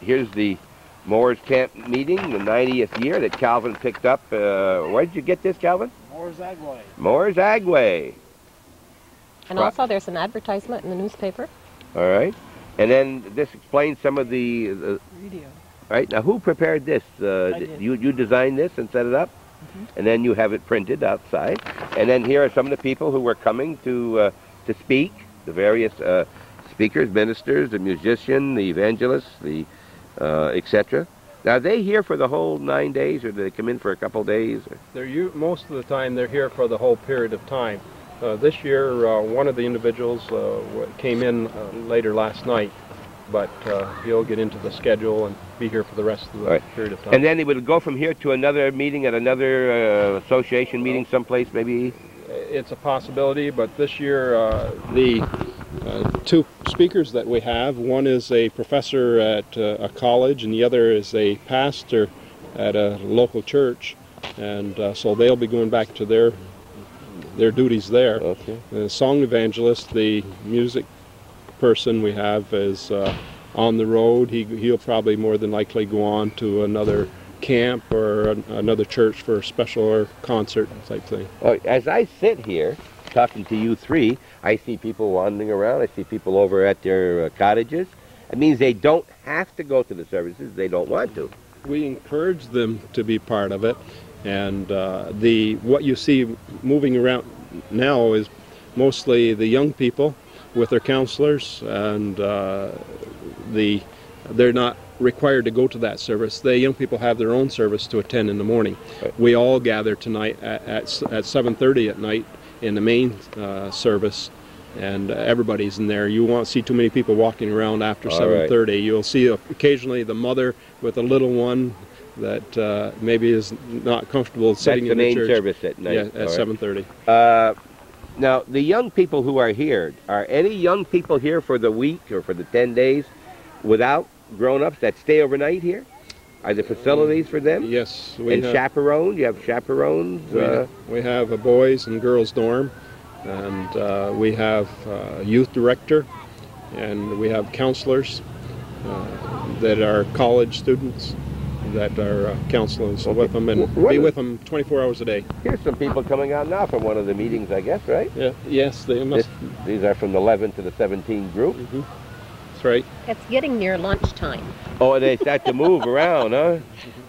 here's the Moores Camp meeting, the 90th year that Calvin picked up. Where did you get this, Calvin? Moores Agway. Moores Agway. And also there's an advertisement in the newspaper. All right. And then this explains some of the Radio. right. Now, who prepared this? I did. You designed this and set it up? And then you have it printed outside. And then here are some of the people who were coming to speak, the various speakers, ministers, the musician, the evangelist, the etc. Now, are they here for the whole 9 days, or do they come in for a couple days? Or? Most of the time they're here for the whole period of time. This year, one of the individuals came in later last night, but he'll get into the schedule and be here for the rest of the period of time. And then they would go from here to another meeting at another association meeting someplace, maybe? It's a possibility, but this year the 2 speakers that we have, one is a professor at a college and the other is a pastor at a local church, and so they'll be going back to their duties there. Okay. The song evangelist, the music person we have, is on the road. He'll probably more than likely go on to another camp or another church for a special or concert type thing. As I sit here talking to you 3, I see people wandering around. I see people over at their cottages. It means they don't have to go to the services. They don't want to. We encourage them to be part of it, and what you see moving around now is mostly the young people with their counselors, and they're not required to go to that service. The young people have their own service to attend in the morning. Right. We all gather tonight at 7:30 at night in the main service, and everybody's in there. You won't see too many people walking around after 7:30. You'll see occasionally the mother with a little one that maybe is not comfortable sitting in the church. That's the main service at night. Yeah, at 7:30. Now, the young people who are here, are any young people here for the week or for the 10 days without grown-ups that stay overnight here? Are there facilities for them? Yes. And chaperones? You have chaperones? We have a boys and girls dorm, and we have a youth director, and we have counselors that are college students that are counseling with them and be with them 24 hours a day. Here's some people coming out now from one of the meetings, I guess, right? Yeah. Yes, they must. These are from the 11 to the 17 group. That's right. It's getting near lunchtime. Oh, they start to move around, huh?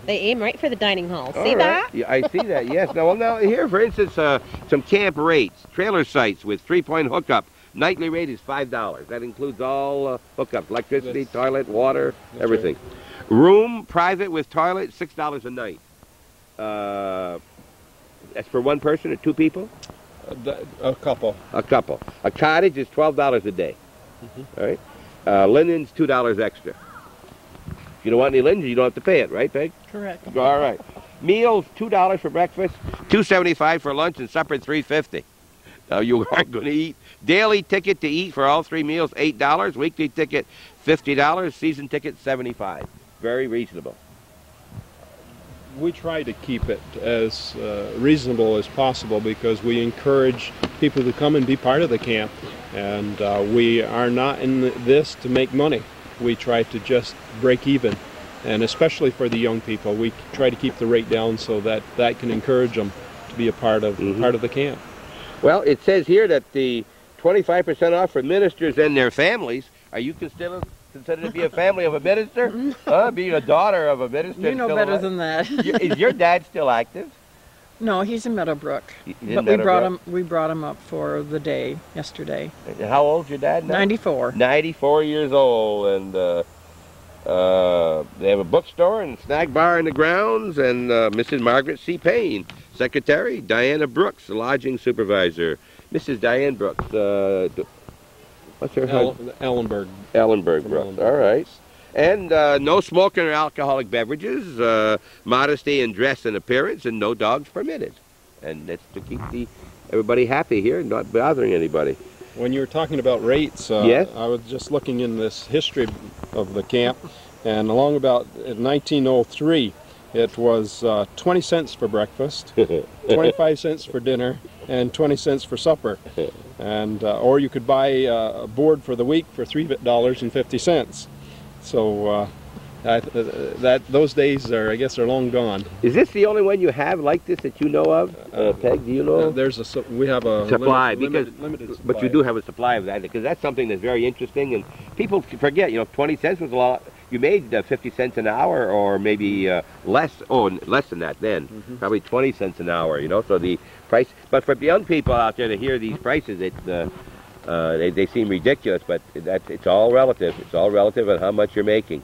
They aim right for the dining hall. All See right. that? Yeah, I see that, yes. Now here, for instance, some camp rates, trailer sites with 3-point hookup, Nightly rate is $5. That includes all hookups, electricity, toilet, water, That's everything. Room, private with toilet, $6 a night. That's for one person or two people? A couple. A couple. A cottage is $12 a day. All right. Linens, $2 extra. If you don't want any linens, you don't have to pay it, right, Peg? Correct. All right. Meals, $2 for breakfast, $2.75 for lunch, and supper, $3.50. Now, you aren't going to eat. Daily ticket to eat for all 3 meals, $8. Weekly ticket, $50. Season ticket, $75. Very reasonable. We try to keep it as reasonable as possible because we encourage people to come and be part of the camp. And we are not in this to make money. We try to just break even. And especially for the young people, we try to keep the rate down so that that can encourage them to be a part of the camp. Well, it says here that the 25% off for ministers and their families. Are you considered to be a family of a minister? Being a daughter of a minister? You know better than that. Is your dad still active? No, he's in Meadowbrook. in But we brought him up for the day yesterday. How old's your dad now? 94. 94 years old, and they have a bookstore and snack bar in the grounds, and Mrs. Margaret C. Payne, secretary, Diana Brooks, lodging supervisor. Mrs. Diane Brooks, what's her husband? Ellenberg. Ellenberg Brooks, all right. And no smoking or alcoholic beverages, modesty in dress and appearance, and no dogs permitted. And that's to keep everybody happy here and not bothering anybody. When you were talking about rates, yes? I was just looking in this history of the camp, and along about 1903, it was 20 cents for breakfast, 25 cents for dinner, and 20 cents for supper. And or you could buy a board for the week for $3.50. So those days are, I guess, are long gone. Is this the only one you have like this that you know of, Peg? Do you know? We have a supply, limited supply. But you do have a supply of that, because that's something that's very interesting, and people forget. 20 cents was a lot. You made 50 cents an hour, or maybe less. Oh, less than that then. Probably 20 cents an hour. So the price. But for young people out there to hear these prices, they seem ridiculous. But it's all relative. It's all relative on how much you're making.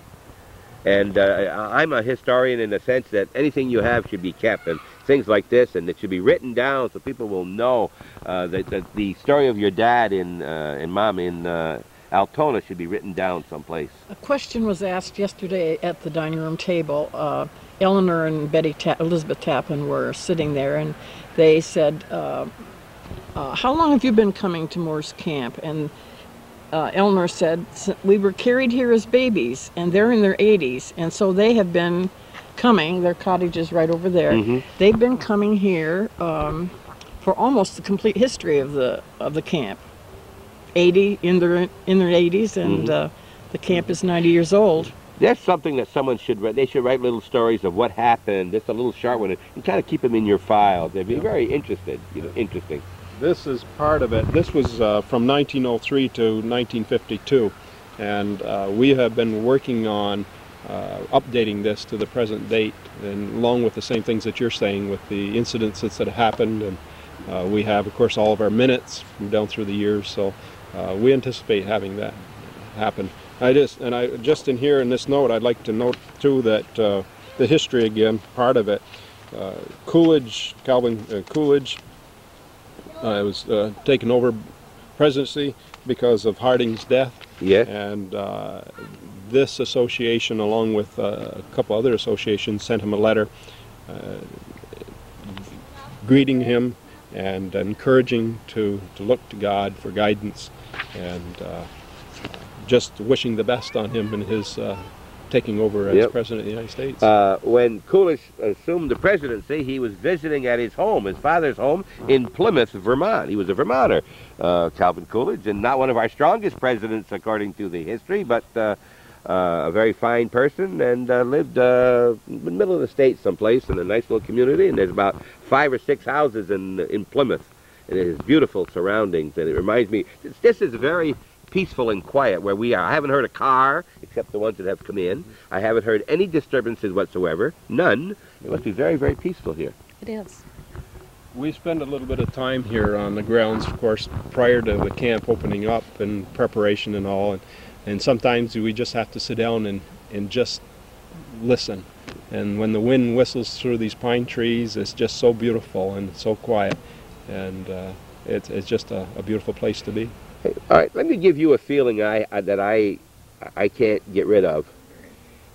And I'm a historian in the sense that anything you have should be kept, and things like this, and it should be written down so people will know that the story of your dad and mom in Altona should be written down someplace. A question was asked yesterday at the dining room table. Eleanor and Elizabeth Tappan were sitting there, and they said, how long have you been coming to Moore's Camp? And Eleanor said, we were carried here as babies, and they're in their 80s, and so they have been coming. Their cottage is right over there. They've been coming here for almost the complete history of the camp. 80 in their 80s, and the camp is 90 years old. That's something that someone should write. They should write little stories of what happened. Just a little short one, and kind of keep them in your files. They'd be very interesting. This is part of it. This was from 1903 to 1952, and we have been working on updating this to the present date, and along with the same things that you're saying with the incidents that have happened, and we have, of course, all of our minutes from down through the years, so we anticipate having that happen. Just in here in this note, I'd like to note too that the history again, part of it, Calvin Coolidge, was taken over presidency because of Harding's death. Yes. And this association, along with a couple other associations, sent him a letter greeting him and encouraging to look to God for guidance, and just wishing the best on him in his taking over as President of the United States. When Coolidge assumed the presidency, he was visiting at his home, his father's home in Plymouth, Vermont. He was a Vermonter, Calvin Coolidge, and not one of our strongest presidents according to the history, but a very fine person, and lived in the middle of the state someplace in a nice little community, and there's about 5 or 6 houses in Plymouth, and it has beautiful surroundings, and it reminds me, this is very peaceful and quiet where we are. I haven't heard a car, except the ones that have come in. I haven't heard any disturbances whatsoever. None. It must be very, very peaceful here. It is. We spend a little bit of time here on the grounds, of course, prior to the camp opening up and preparation and all. And sometimes we just have to sit down and just listen. And when the wind whistles through these pine trees, it's just so beautiful and so quiet. And it's just a beautiful place to be. Hey, all right, let me give you a feeling that I can't get rid of.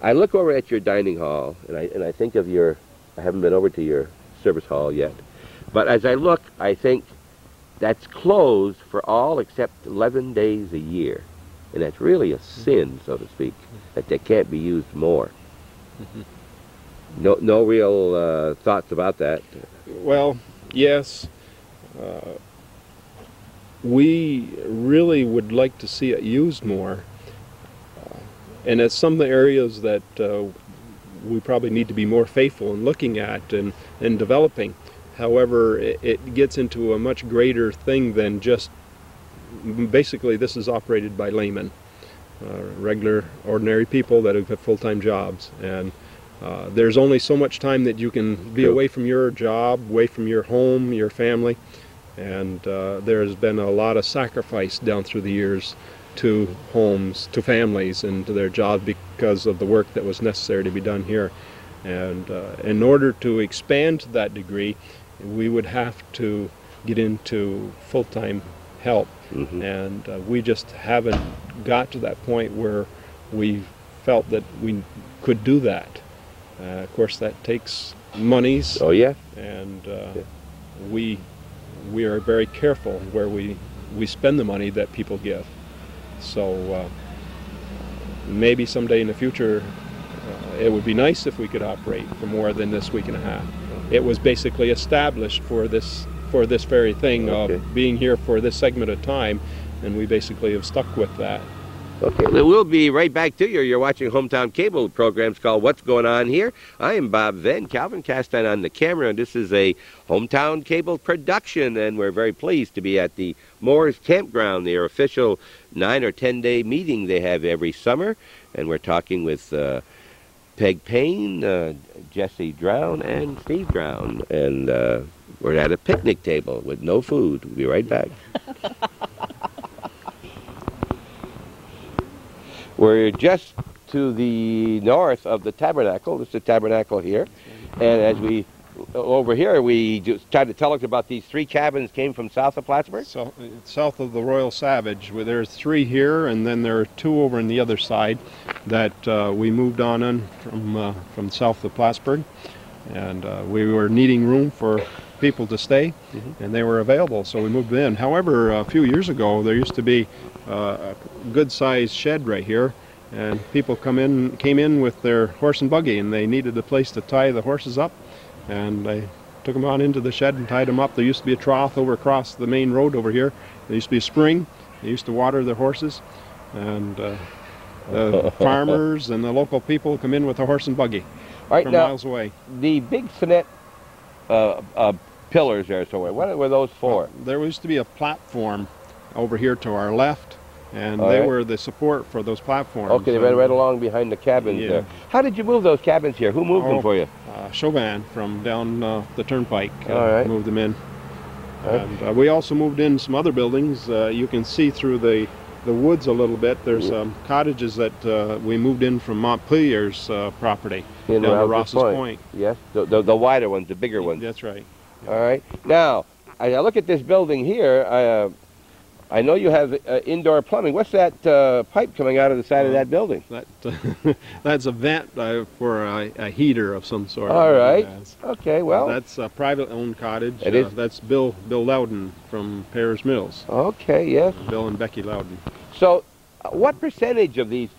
I look over at your dining hall, and I think of I haven't been over to your service hall yet. But as I look, I think that's closed for all except 11 days a year. And that's really a sin, so to speak, that they can't be used more. No real thoughts about that. Well, yes. We really would like to see it used more. And it's some of the areas that we probably need to be more faithful in looking at and developing. However, it gets into a much greater thing than just, basically this is operated by laymen, regular, ordinary people that have full-time jobs. And there's only so much time that you can be away from your job, away from your home, your family. And there's been a lot of sacrifice down through the years to homes, to families, and to their jobs because of the work that was necessary to be done here. And in order to expand to that degree, we would have to get into full-time help. And we just haven't got to that point where we felt that we could do that. Of course, that takes monies. Oh, yeah? And we are very careful where we spend the money that people give. So maybe someday in the future it would be nice if we could operate for more than this week and a half. It was basically established for this very thing of being here for this segment of time, and we basically have stuck with that. Okay, we'll be right back to you. You're watching Hometown Cable. Programs called What's Going On Here. I am Bob Venn, Calvin Castine on the camera, and this is a Hometown Cable production, and we're very pleased to be at the Moores Campground, their official 9 or 10-day meeting they have every summer, and we're talking with Peg Payne, Jesse Drown, and Steve Drown, and we're at a picnic table with no food. We'll be right back. We're just to the north of the Tabernacle. This is the Tabernacle here. And as we, over here, we just tried to tell us about these 3 cabins came from south of Plattsburgh? So, south of the Royal Savage, where there's 3 here, and then there are 2 over on the other side that we moved on in from south of Plattsburgh. And we were needing room for people to stay, and they were available, so we moved in. However, a few years ago, there used to be a good-sized shed right here, and people came in with their horse and buggy, and they needed a place to tie the horses up, and they took them on into the shed and tied them up. There used to be a trough over across the main road over here. There used to be a spring. They used to water their horses, and the farmers and the local people come in with a horse and buggy from miles away. The big cement pillars there somewhere, what were those for? There used to be a platform over here to our left, and they were the support for those platforms. Okay, they went right along behind the cabins there. How did you move those cabins here? Who moved them for you? Chauvin from down the turnpike moved them in. And we also moved in some other buildings. You can see through the woods a little bit. There's cottages that we moved in from Montpelier's property down to Ross's Point. Yes, the wider ones, the bigger ones. That's right. All right. Now, as I look at this building here, I know you have indoor plumbing. What's that pipe coming out of the side of that building? That's a vent for a heater of some sort. All right. Okay, well. That's a privately-owned cottage. It is? That's Bill Loudon from Pears Mills. Okay, yes. Bill and Becky Loudon. So, what percentage of these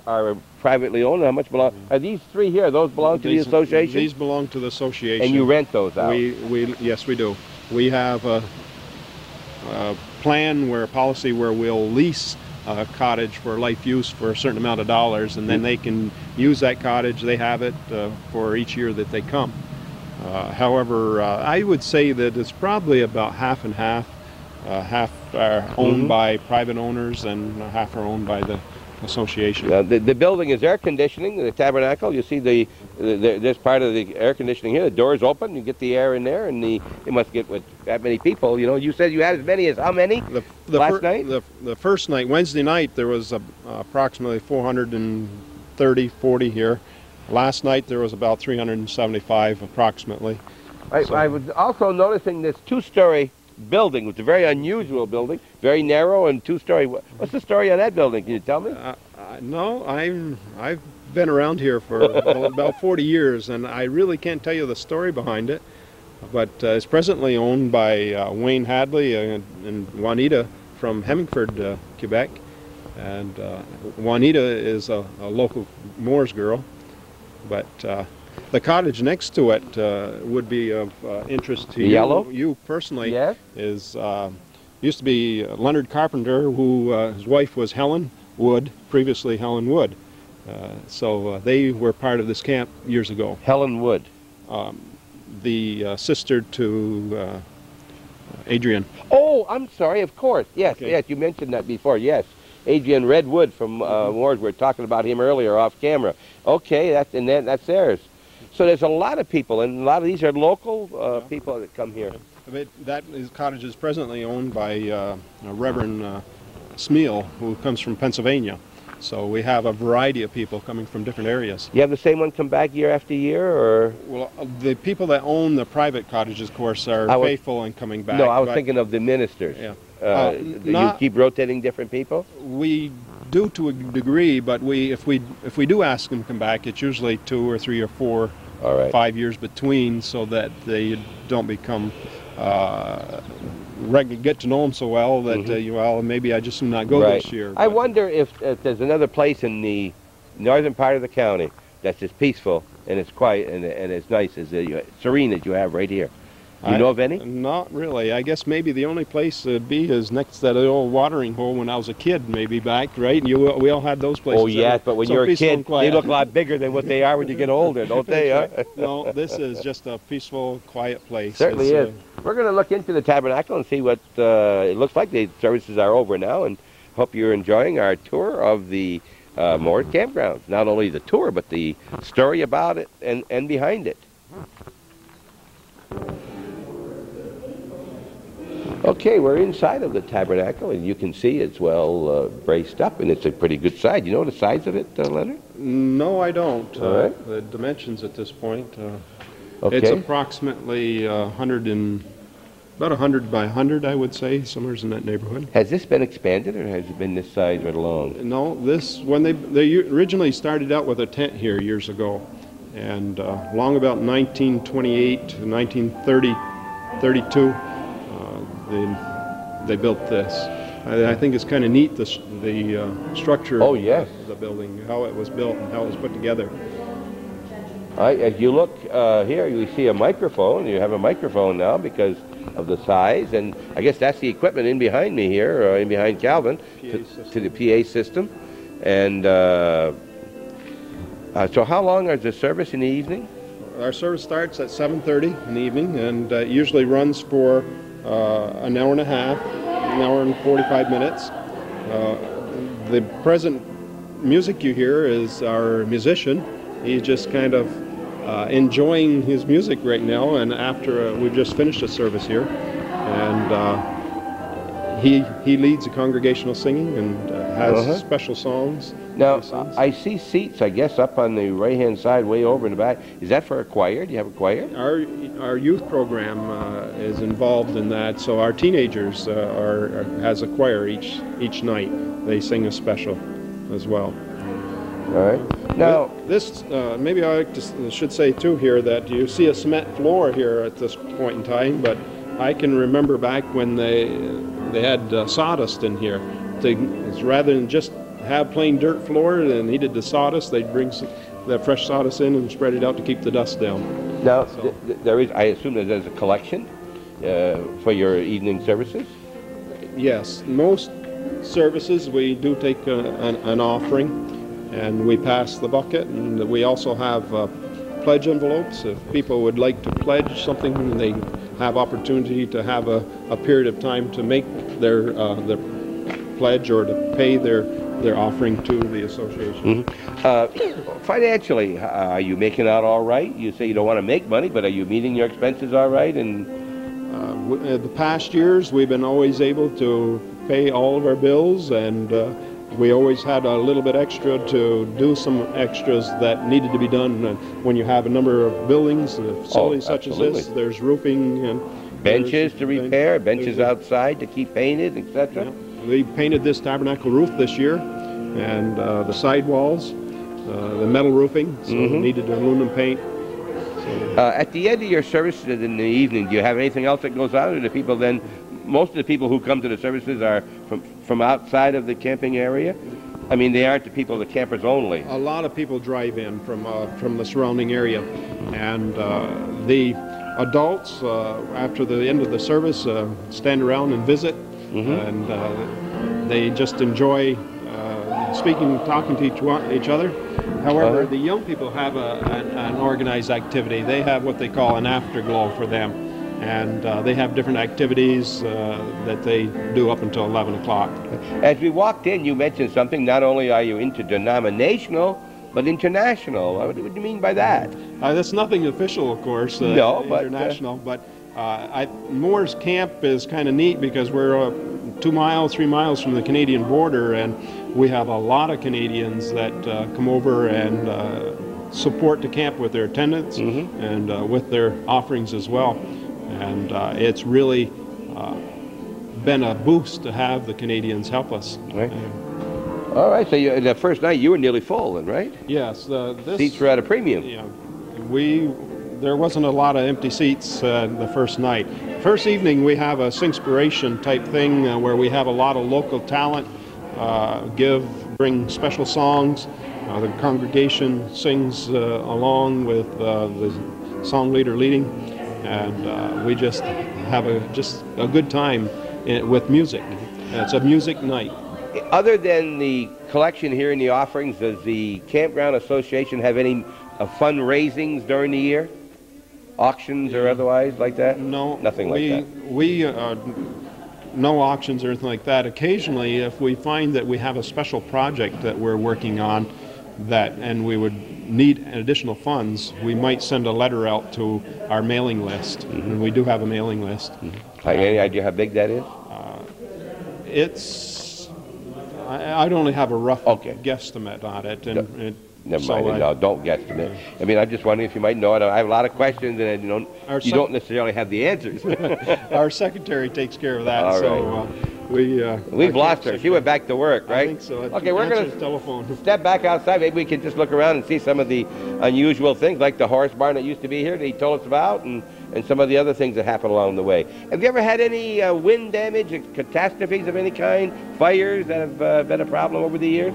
are privately owned? How much belong? Are these 3 here? Those belong to the association? These belong to the association. And you rent those out? Yes, we do. We have a policy where we'll lease a cottage for life use for a certain amount of dollars, and then they can use that cottage. They have it for each year that they come. However, I would say that it's probably about half and half. Half are owned by private owners, and half are owned by the association. The building is air conditioning, the tabernacle. You see this part of the air conditioning here. The door's open. You get the air in there, and you must get with that many people. You know, you said you had as many as how many last night? The first night, Wednesday night, there was approximately 430, 40 here. Last night there was about 375 approximately. I was also noticing this two-story building. It's a very unusual building, very narrow and two-story. What's the story on that building? Can you tell me? No, I've been around here for about 40 years, and I really can't tell you the story behind it. But it's presently owned by Wayne Hadley and Juanita from Hemingford, Quebec. And Juanita is a local Moores girl. But the cottage next to it would be of interest to you personally. Yes. Is used to be Leonard Carpenter, who his wife was Helen Wood, previously Helen Wood. So they were part of this camp years ago. Helen Wood. The sister to Adrian. Oh, I'm sorry, of course. Yes, Okay. yes, you mentioned that before, yes. Adrian Redwood from Moores. We were talking about him earlier off camera. Okay, that's theirs. So there's a lot of people, and a lot of these are local people that come here. That cottage is presently owned by Reverend Smeal, who comes from Pennsylvania. So we have a variety of people coming from different areas. You have the same one come back year after year, or? Well, the people that own the private cottages, of course, are faithful and coming back. No, I was thinking of the ministers. Yeah. You keep rotating different people? We do to a degree, but if we do ask them to come back, it's usually 2 or 3 or 4, all right, 5 years between, so that they don't become get to know them so well that well, maybe I just do not go this year. I wonder if there's another place in the northern part of the county that's as peaceful and as quiet and as nice as serene as you have right here. You know of any? Not really. I guess maybe the only place it'd be is next to that old watering hole when I was a kid, maybe back, right? And we all had those places. Oh, yes, but when you're a kid, they look a lot bigger than what they are when you get older, don't they? Huh? No, this is just a peaceful, quiet place. Certainly is. We're going to look into the tabernacle and see what it looks like. The services are over now, and hope you're enjoying our tour of the Moores campgrounds. Not only the tour, but the story about it and behind it. Okay, we're inside of the tabernacle, and you can see it's well braced up, and it's a pretty good size. You know the size of it, Leonard? No, I don't. All right. The dimensions at this point. Okay. It's approximately about 100 by 100, I would say, somewhere in that neighborhood. Has this been expanded, or has it been this size right along? No, when they originally started out with a tent here years ago, and long about 1928 to 1932. They built this. I think it's kind of neat, the structure Oh, yes. of the building, how it was built and how it was put together. As you look here, you see a microphone. You have a microphone now because of the size, and I guess that's the equipment in behind me here, in behind Calvin, to the PA system. And so how long is the service in the evening? Our service starts at 7:30 in the evening, and usually runs for an hour and a half, an hour and 45 minutes. The present music you hear is our musician. He's just kind of enjoying his music right now, and after we've just finished a service here, and he leads the congregational singing and has special songs. Now, I see seats, I guess, up on the right-hand side, way over in the back. Is that for a choir? Do you have a choir? Our youth program is involved in that, so our teenagers has a choir each night. They sing a special as well. All right. Now, this maybe I should say too here that you see a cement floor here at this point in time, but I can remember back when they had sawdust in here. Rather than just have plain dirt floor and needed the sawdust, they'd bring the fresh sawdust in and spread it out to keep the dust down. Now, there is, I assume that there's a collection for your evening services? Yes, most services we do take an offering, and we pass the bucket, and we also have pledge envelopes. If people would like to pledge something, they have opportunity to have a period of time to make their pledge or to pay their their offering to the association. Financially, are you making out all right? You say you don't want to make money, but are you meeting your expenses all right? And The past years, we've been always able to pay all of our bills, and we always had a little bit extra to do some extras that needed to be done. When you have a number of buildings, facilities such as this, there's roofing and benches to repair, benches outside to keep painted, etc. Yeah. We painted this tabernacle roof this year, and the sidewalls, the metal roofing, so needed aluminum paint. At the end of your services in the evening, do you have anything else that goes on? Or do people then, most of the people who come to the services are from outside of the camping area? I mean, they aren't the people, the campers only. A lot of people drive in from the surrounding area, and the adults, after the end of the service, stand around and visit, and they just enjoy speaking, talking to each other. However, the young people have an organized activity. They have what they call an afterglow for them, and they have different activities that they do up until 11 o'clock. As we walked in, you mentioned something. Not only are you interdenominational, but international. What do you mean by that? That's nothing official, of course, no, but international, but Moores Camp is kind of neat because we're 2 miles, 3 miles from the Canadian border, and we have a lot of Canadians that come over and support the camp with their attendance and with their offerings as well. And it's really been a boost to have the Canadians help us. Right. All right, so the first night you were nearly full then, right? Yes. Seats were at a premium. Yeah. There wasn't a lot of empty seats the first night. First evening we have a Singspiration type thing where we have a lot of local talent bring special songs. The congregation sings along with the song leader leading, and we just have a good time with music. It's a music night. Other than the collection here in the offerings, does the Campground Association have any fundraisings during the year? Auctions or otherwise like that? No. Nothing like that? No auctions or anything like that. Occasionally, if we find that we have a special project that we're working on and we would need additional funds, we might send a letter out to our mailing list. And we do have a mailing list. Any idea how big that is? I'd only have a rough guesstimate on it. Never mind. No, don't guesstimate. I mean, I'm just wondering if you might know it. I have a lot of questions, and you don't necessarily have the answers. Our secretary takes care of that. All so we've lost her. She went back to work, right? I think so. Okay, we're going to step back outside. Maybe we can just look around and see some of the unusual things, like the horse barn that used to be here that he told us about, and some of the other things that happen along the way. Have you ever had any wind damage, catastrophes of any kind, fires that have been a problem over the years?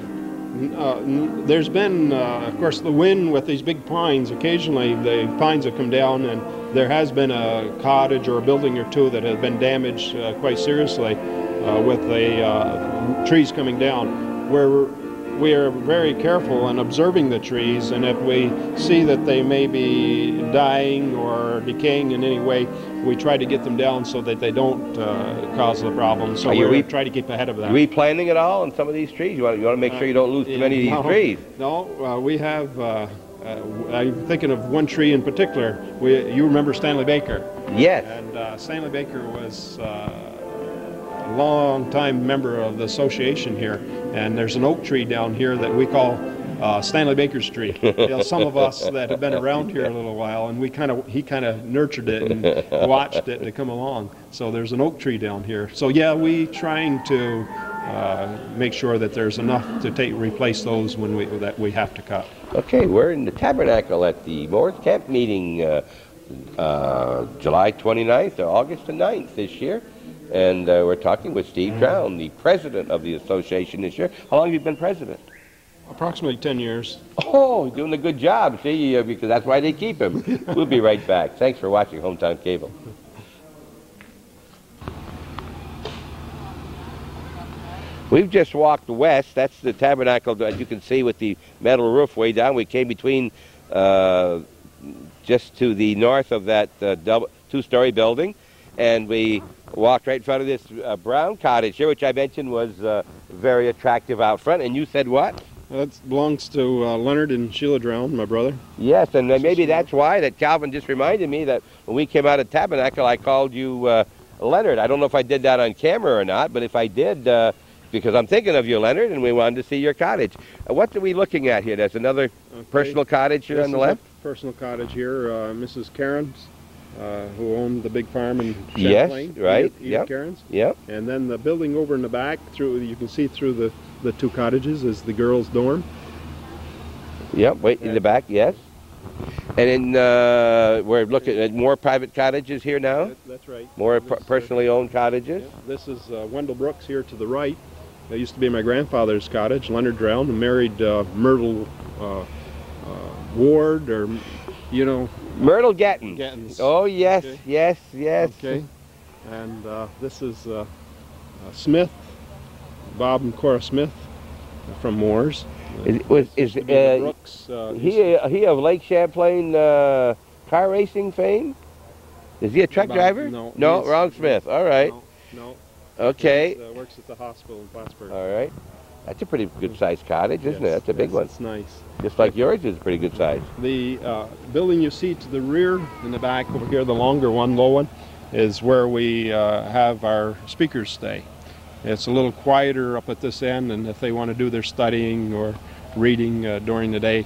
There's been, of course, the wind with these big pines. Occasionally the pines have come down, and there has been a cottage or a building or two that have been damaged quite seriously with the trees coming down. We are very careful in observing the trees, and if we see that they may be dying or decaying in any way, we try to get them down so that they don't cause the problem. So we try to keep ahead of that. Are we planting it all on some of these trees? You want to make sure you don't lose too many of these trees. No, we have. I'm thinking of one tree in particular. You remember Stanley Baker? Yes. And Stanley Baker was a long-time member of the association here, and there's an oak tree down here that we call Stanley Baker's tree. Some of us that have been around here a little while, and he kind of nurtured it and watched it to come along. So there's an oak tree down here. So yeah, we trying to make sure that there's enough to replace those that we have to cut. Okay, we're in the Tabernacle at the Moores Camp meeting July 29th or August the 9th this year. And we're talking with Steve Crown, the president of the association this year. How long have you been president? Approximately 10 years. Oh, doing a good job, see, because that's why they keep him. We'll be right back. Thanks for watching Hometown Cable. We've just walked west. That's the Tabernacle, as you can see, with the metal roof way down. We came between just to the north of that two-story building. and we walked right in front of this brown cottage here, which I mentioned was very attractive out front. And you said what? That belongs to Leonard and Sheila Drown, my brother. Yes, and maybe that's why that Calvin just reminded me that when we came out of Tabernacle, I called you Leonard. I don't know if I did that on camera or not, but if I did, because I'm thinking of you, Leonard, and we wanted to see your cottage. What are we looking at here? There's another personal cottage here on the left? Personal cottage here, Mrs. Cairns, who owned the big farm in Yes, Champlain. right. Edith Yep. Cairns. Yep. And then the building over in the back, you can see through the two cottages, is the girls' dorm. Yep, wait, in the back, yes. And then we're looking at more private cottages here now? That's right. More This, personally owned cottages? yeah, this is Wendell Brooks here to the right. That used to be my grandfather's cottage, Leonard Drown, who married Myrtle Ward, or, you know. Myrtle Gettins. Gettins. Oh, yes, Okay. yes. Okay. And this is Smith, Bob and Cora Smith from Moores. Is Used to be the Brooks, he of Lake Champlain car racing fame? Is he a truck Bob- driver? no, No, he's- Ron Smith. All right. No. Okay. He works at the hospital in Plattsburgh. All right. That's a pretty good sized cottage, isn't it? Yes, That's a big yes, one. It's nice. Just like yours is pretty good size. The building you see to the rear in the back over here, the longer one, low one, is where we have our speakers stay. It's a little quieter up at this end, and if they want to do their studying or reading during the day,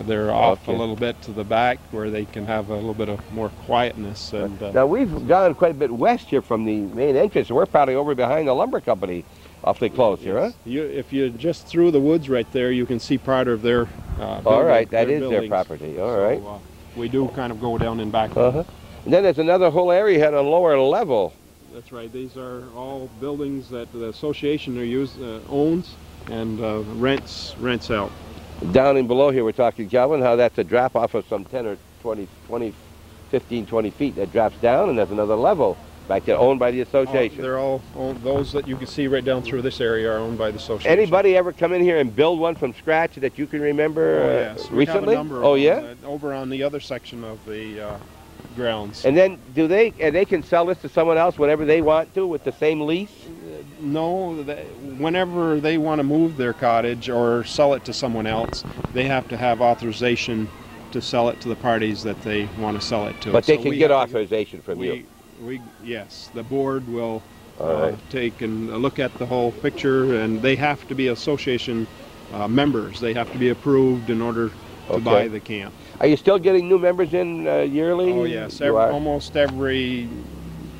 they're off a Okay. little bit to the back where they can have a little bit of more quietness. And Now, we've gone quite a bit west here from the main entrance. We're probably over behind the lumber company, awfully close here, huh? if you just through the woods right there, you can see part of their All right, that their is their buildings. property. All So, right. we do kind of go down and back. Uh-huh. And then there's another whole area here on a lower level. That's right. These are all buildings that the association owns and rents out. Down and below here, we're talking, Calvin, how that's a drop off of some 10 or 20, 15, 20 feet that drops down, and there's another level back there owned by the association. They're all owned, those that you can see right down through this area are owned by the association. Anybody ever come in here and build one from scratch that you can remember Oh, yes. We have a recently? number of Oh, them, yeah? over on the other section of the grounds. And then they can sell this to someone else whenever they want to with the same lease? No, whenever they want to move their cottage or sell it to someone else, they have to have authorization to sell it to the parties that they want to sell it to. But they So can we get have to- authorization from you. Yes, the board will All right. take and look at the whole picture, and they have to be association members. They have to be approved in order to Okay. buy the camp. Are you still getting new members in yearly? Oh yes, You are? almost every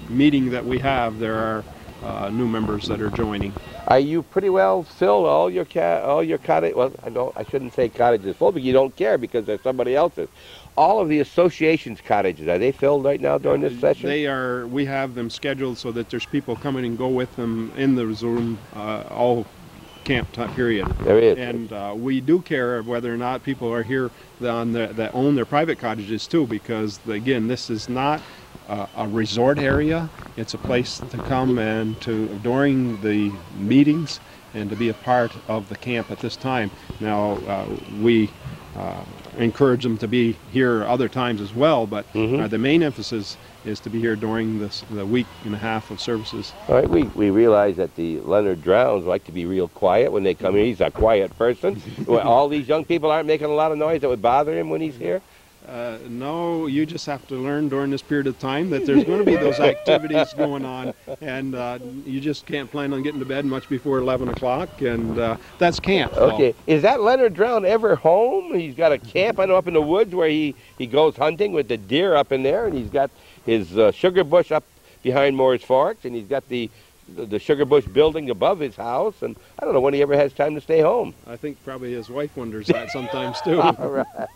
meeting that we have, there are new members that are joining. Are you pretty well filled all your cottage? Well, I shouldn't say cottages full, but you don't care because they're somebody else's. All of the association's cottages, are they filled right now during this session? They are. We have them scheduled so that there's people coming and go with them in the room all camp time period. There is. And we do care whether or not people are here that own their private cottages too, because again, this is not a resort area. It's a place to come and during the meetings and to be a part of the camp at this time. Now we encourage them to be here other times as well, but the main emphasis is to be here during the week and a half of services. All right, we realize that the Leonard Drowns like to be real quiet when they come here. He's a quiet person. Well, all these young people aren't making a lot of noise that would bother him when he's here? No, you just have to learn during this period of time that there's going to be those activities going on, and you just can't plan on getting to bed much before 11 o'clock, and that's camp. Okay, is that Leonard Drown ever home? He's got a camp, I know, up in the woods where he goes hunting with the deer up in there, and he's got his sugar bush up behind Moore's Forks, and he's got the sugar bush building above his house, and I don't know when he ever has time to stay home. I think probably his wife wonders that sometimes too. All right.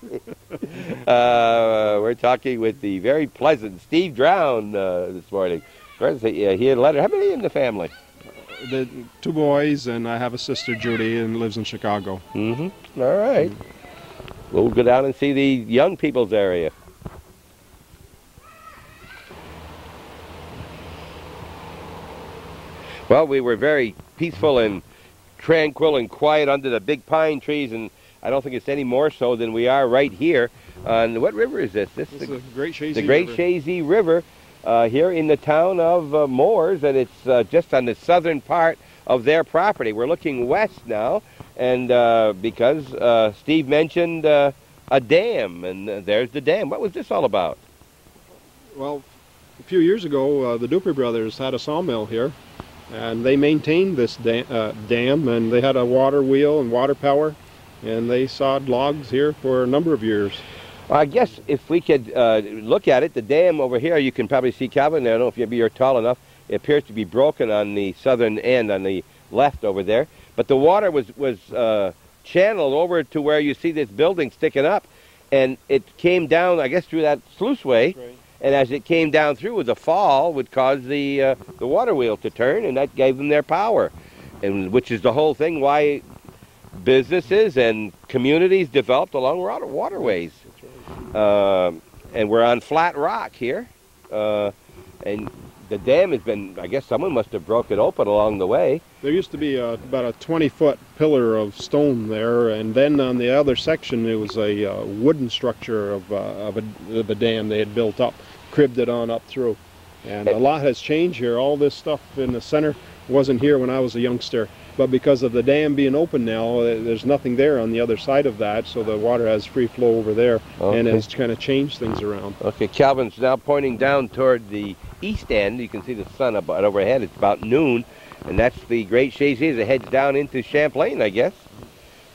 We're talking with the very pleasant Steve Drown this morning. He had Leonard. How many in the family? The 2 boys, and I have a sister, Judy, and lives in Chicago. Mm-hmm. All right. We'll go down and see the young people's area. Well, we were very peaceful and tranquil and quiet under the big pine trees, and I don't think it's any more so than we are right here on what river is this? This is the Great Shazy the Great River. Shazy River. here in the town of Moores, and it's just on the southern part of their property. We're looking west now, and because Steve mentioned a dam, and there's the dam. What was this all about? Well, a few years ago, the Dupree brothers had a sawmill here, and they maintained this dam, and they had a water wheel and water power, and they sawed logs here for a number of years. Well, I guess if we could look at it, the dam over here, you can probably see, Calvin, I don't know if you're tall enough, it appears to be broken on the southern end, on the left over there, but the water was channeled over to where you see this building sticking up, and it came down, I guess, through that sluiceway. Right. And as it came down through, the fall would cause the water wheel to turn, and that gave them their power, and which is the whole thing why businesses and communities developed along waterways. And we're on flat rock here, and the dam has been, I guess someone must have broke it open along the way. There used to be about a 20-foot pillar of stone there, and then on the other section it was a wooden structure of a dam they had built up, cribbed it on up through. And a lot has changed here. All this stuff in the center wasn't here when I was a youngster, but because of the dam being open now, there's nothing there on the other side of that, so the water has free flow over there, and has kind of changed things around. Okay, Calvin's now pointing down toward the east end. You can see the sun up overhead. It's about noon, and that's the Great Chazy that heads down into Champlain, I guess.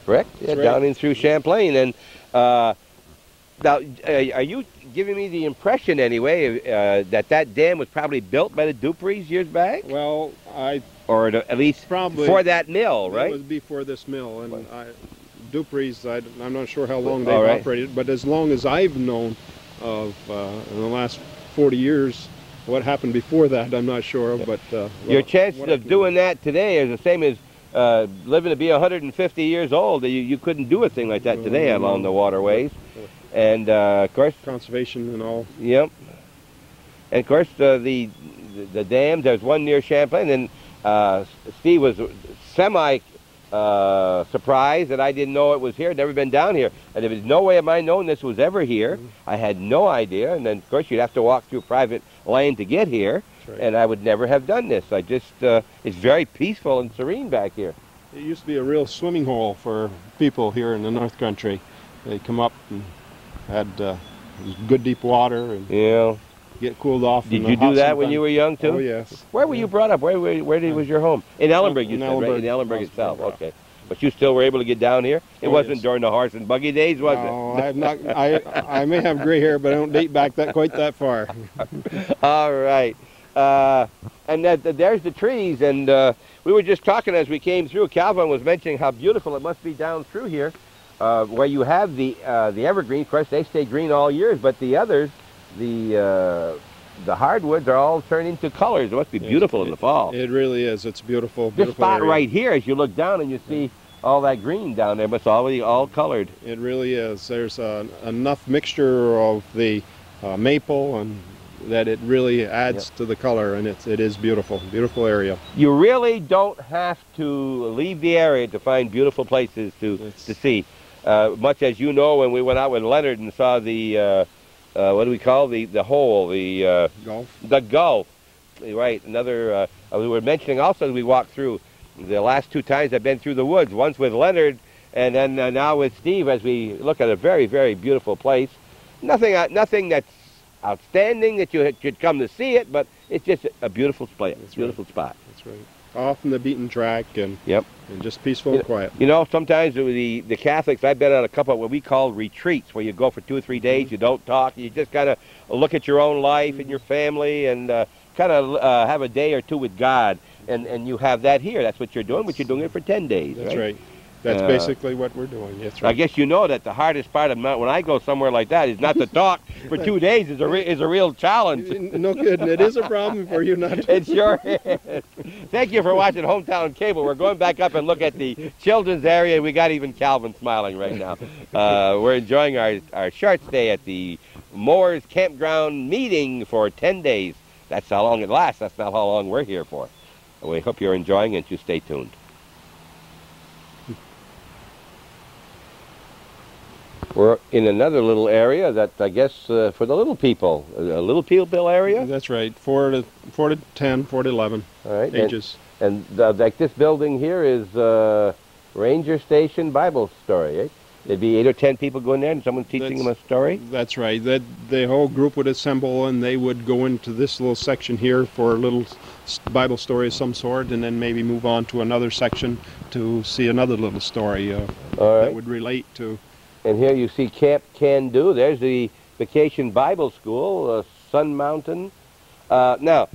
Correct? Yeah, right. Down in through Champlain. And now, are you giving me the impression, anyway, that dam was probably built by the Duprees years back? Well, Or at least probably for that mill, right? It was before this mill, and Dupree's, I'm not sure how long they've All right. operated, but as long as I've known of in the last 40 years, what happened before that, I'm not sure of. But your chances of doing that today is the same as living to be 150 years old. You couldn't do a thing like that today along the waterways. And of course, conservation and all. Yep. And of course, the dams. There's one near Champlain, and Steve was surprised that I didn't know it was here. I'd never been down here, and there was no way of my knowing this was ever here. I had no idea. And then, of course, you'd have to walk through private land to get here, right. And I would never have done this. I just it's very peaceful and serene back here. It used to be a real swimming hole for people here in the North Country. They come up and had good deep water and get cooled off. Did you do that when you were young too? Oh yes. Where were you brought up? Where was your home? In Ellenburg, you said, right? In Ellenburg itself. Yeah. Okay. But you still were able to get down here? It Oh, wasn't yes. during the horse and buggy days, was No, it? I'm not. I may have gray hair, but I don't date back quite that far. All right. And there's the trees, and we were just talking as we came through. Calvin was mentioning how beautiful it must be down through here, where you have the evergreen. Of course, they stay green all years, but the others, the hardwoods are all turning to colors. It must be beautiful in the fall. It really is. It's beautiful. This Beautiful spot area. right here, as you look down and you see all that green down there, must already all colored. It really is. There's enough mixture of the maple and that it really adds to the color, and it is beautiful. Beautiful area. You really don't have to leave the area to find beautiful places to see. Much as you know, when we went out with Leonard and saw the what do we call the hole, the Gulf. The Gulf, right? Another. We were mentioning also as we walked through. The last two times I've been through the woods, once with Leonard, and then now with Steve, as we look at a very, very beautiful place. Nothing that's outstanding that you should come to see it, but it's just a beautiful spot. Beautiful spot. That's right. Off from the beaten track and just peaceful and quiet. You know, sometimes the Catholics, I've been on a couple of what we call retreats, where you go for 2 or 3 days, you don't talk, you just kind of look at your own life and your family, and kind of have a day or two with God. And you have that here. That's what you're doing, but you're doing it for 10 days. That's right. That's basically what we're doing. That's right. I guess you know that the hardest part of when I go somewhere like that is not to talk for 2 days. Is a real challenge. No kidding. It is a problem for you not to. It sure is. Thank you for watching Hometown Cable. We're going back up and look at the children's area. We got even Calvin smiling right now. We're enjoying our short stay at the Moores Campground meeting for 10 days. That's how long it lasts. That's not how long we're here for. We hope you're enjoying it. You stay tuned. We're in another little area that I guess for the little people, a little people area. That's right. 4 to 10, 4 to 11 All right. ages. And like this building here is Ranger Station Bible Story. Eh? There'd be 8 or 10 people going there, and someone teaching them a story. That's right. The whole group would assemble, and they would go into this little section here for a little Bible story of some sort, and then maybe move on to another section to see another little story that would relate to. And here you see Camp Can Do. There's the Vacation Bible School, Sun Mountain. Now,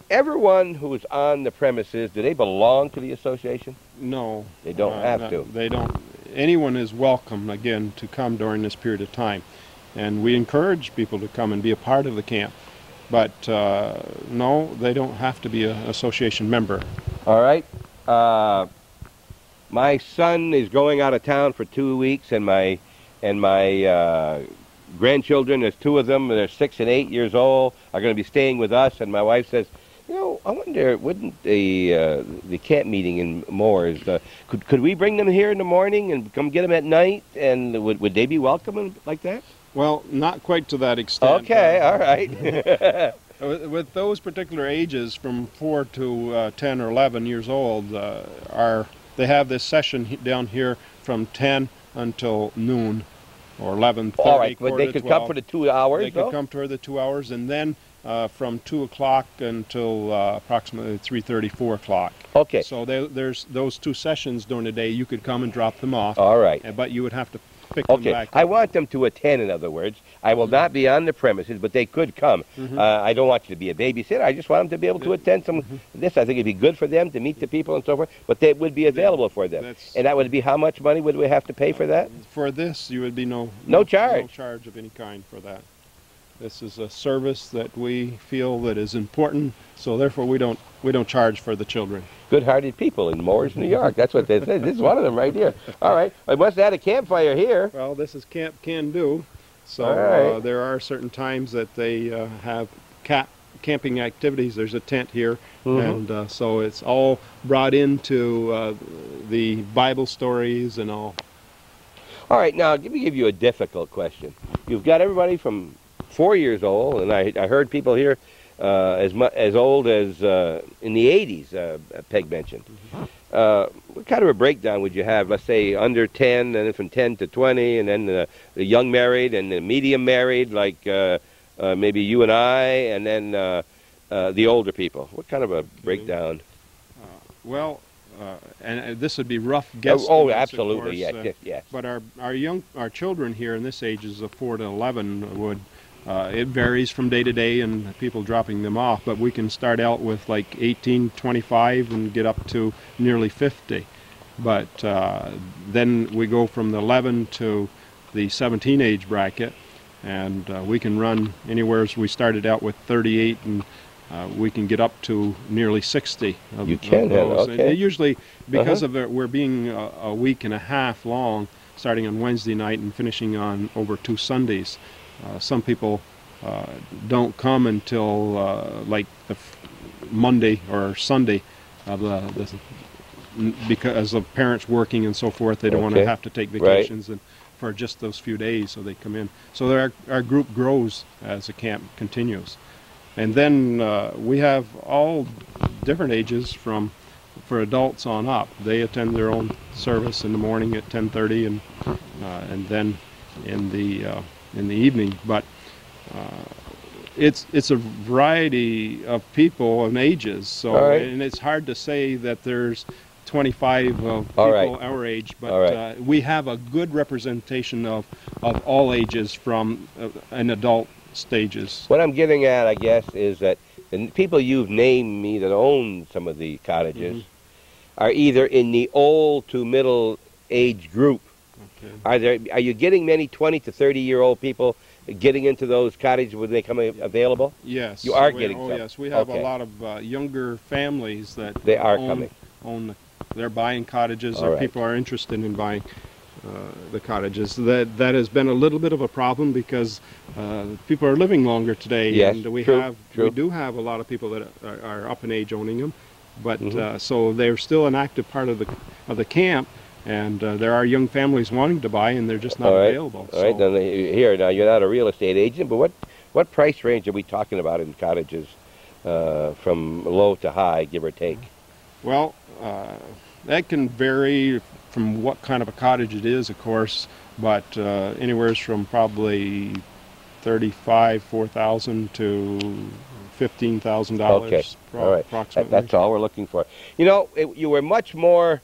everyone who's on the premises, do they belong to the association? No. They don't have to. They don't. Anyone is welcome, again, to come during this period of time. And we encourage people to come and be a part of the camp. But no, they don't have to be an association member. All right. My son is going out of town for 2 weeks, and my grandchildren, there's 2 of them, they're 6 and 8 years old, are going to be staying with us. And my wife says, you know, I wonder, wouldn't the camp meeting in Moores, could we bring them here in the morning and come get them at night? And would they be welcome like that? Well, not quite to that extent. Okay, all right. With those particular ages, from 4 to 10 or 11 years old, they have this session down here from 10 until noon or 11:30. All right, but they could come for the 2 hours. They could come for the 2 hours, and then from 2 o'clock until approximately 3:30, 4 o'clock. Okay. So there's those 2 sessions during the day. You could come and drop them off. All right. But you would have to pick them back up. I want them to attend, in other words. I will not be on the premises, but they could come. I don't want you to be a babysitter. I just want them to be able to attend some this. I think it'd be good for them to meet the people and so forth, but they would be available for them. And that would be how much money would we have to pay for that? For this, you would be no charge. No charge of any kind for that. This is a service that we feel that is important, so therefore we don't charge for the children. Good-hearted people in Moores, New York. That's what they said. This is one of them right here. All right. I must add a campfire here. Well, this is Camp Can Do. So there are certain times that they have camping activities. There's a tent here, and so it's all brought into the Bible stories and all. All right. Now, let me give you a difficult question. You've got everybody from 4 years old, and I heard people here as old as in the 80s, Peg mentioned. What kind of a breakdown would you have? Let's say under 10, and then from 10 to 20, and then the young married and the medium married, like maybe you and I, and then the older people. What kind of a breakdown? And this would be rough guesstimates. Oh, absolutely, yes. But our children here in this ages of 4 to 11 would. It varies from day to day and people dropping them off, but we can start out with like 18, 25 and get up to nearly 50. But then we go from the 11 to the 17 age bracket, and we can run anywhere. As we started out with 38, and we can get up to nearly 60 of, you can, of those. okay. And usually, because of it, we're being a week and a half long, starting on Wednesday night and finishing on over 2 Sundays. Some people don't come until like the Monday or Sunday of because of parents working and so forth. They don't want to have to take vacations and for just those few days, so they come in. So our group grows as the camp continues. And then we have all different ages for adults on up. They attend their own service in the morning at 10:30 and then in the evening. But it's a variety of people and ages. So and it's hard to say that there's 25 of people our age, but we have a good representation of all ages from an adult stages. What I'm getting at, I guess, is that the people you've named me that own some of the cottages are either in the old to middle age group. Okay. Are you getting many 20 to 30-year-old people getting into those cottages when they come available? Yes. You are getting some? Oh, yes. We have a lot of younger families that they are coming. They're buying cottages, or people are interested in buying the cottages. That has been a little bit of a problem because people are living longer today, and we do have a lot of people that are up in age owning them. But so they're still an active part of the camp. and there are young families wanting to buy, and they're just not All right. available. All right. So- Then here, now you're not a real estate agent, but what price range are we talking about in cottages, from low to high, give or take? Well, that can vary from what kind of a cottage it is, of course, but anywhere from probably $4,000 to $15,000. Okay. All right. Approximately. That's all we're looking for. You know, you were much more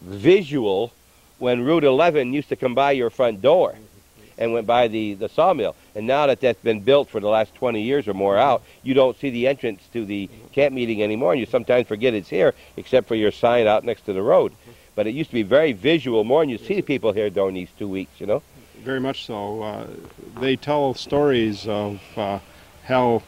visual when Route 11 used to come by your front door and went by the sawmill. And now that that's been built for the last 20 years or more out, you don't see the entrance to the camp meeting anymore, and you sometimes forget it's here, except for your sign out next to the road. But it used to be very visual more, and you see people here during these 2 weeks, you know? Very much so. They tell stories of how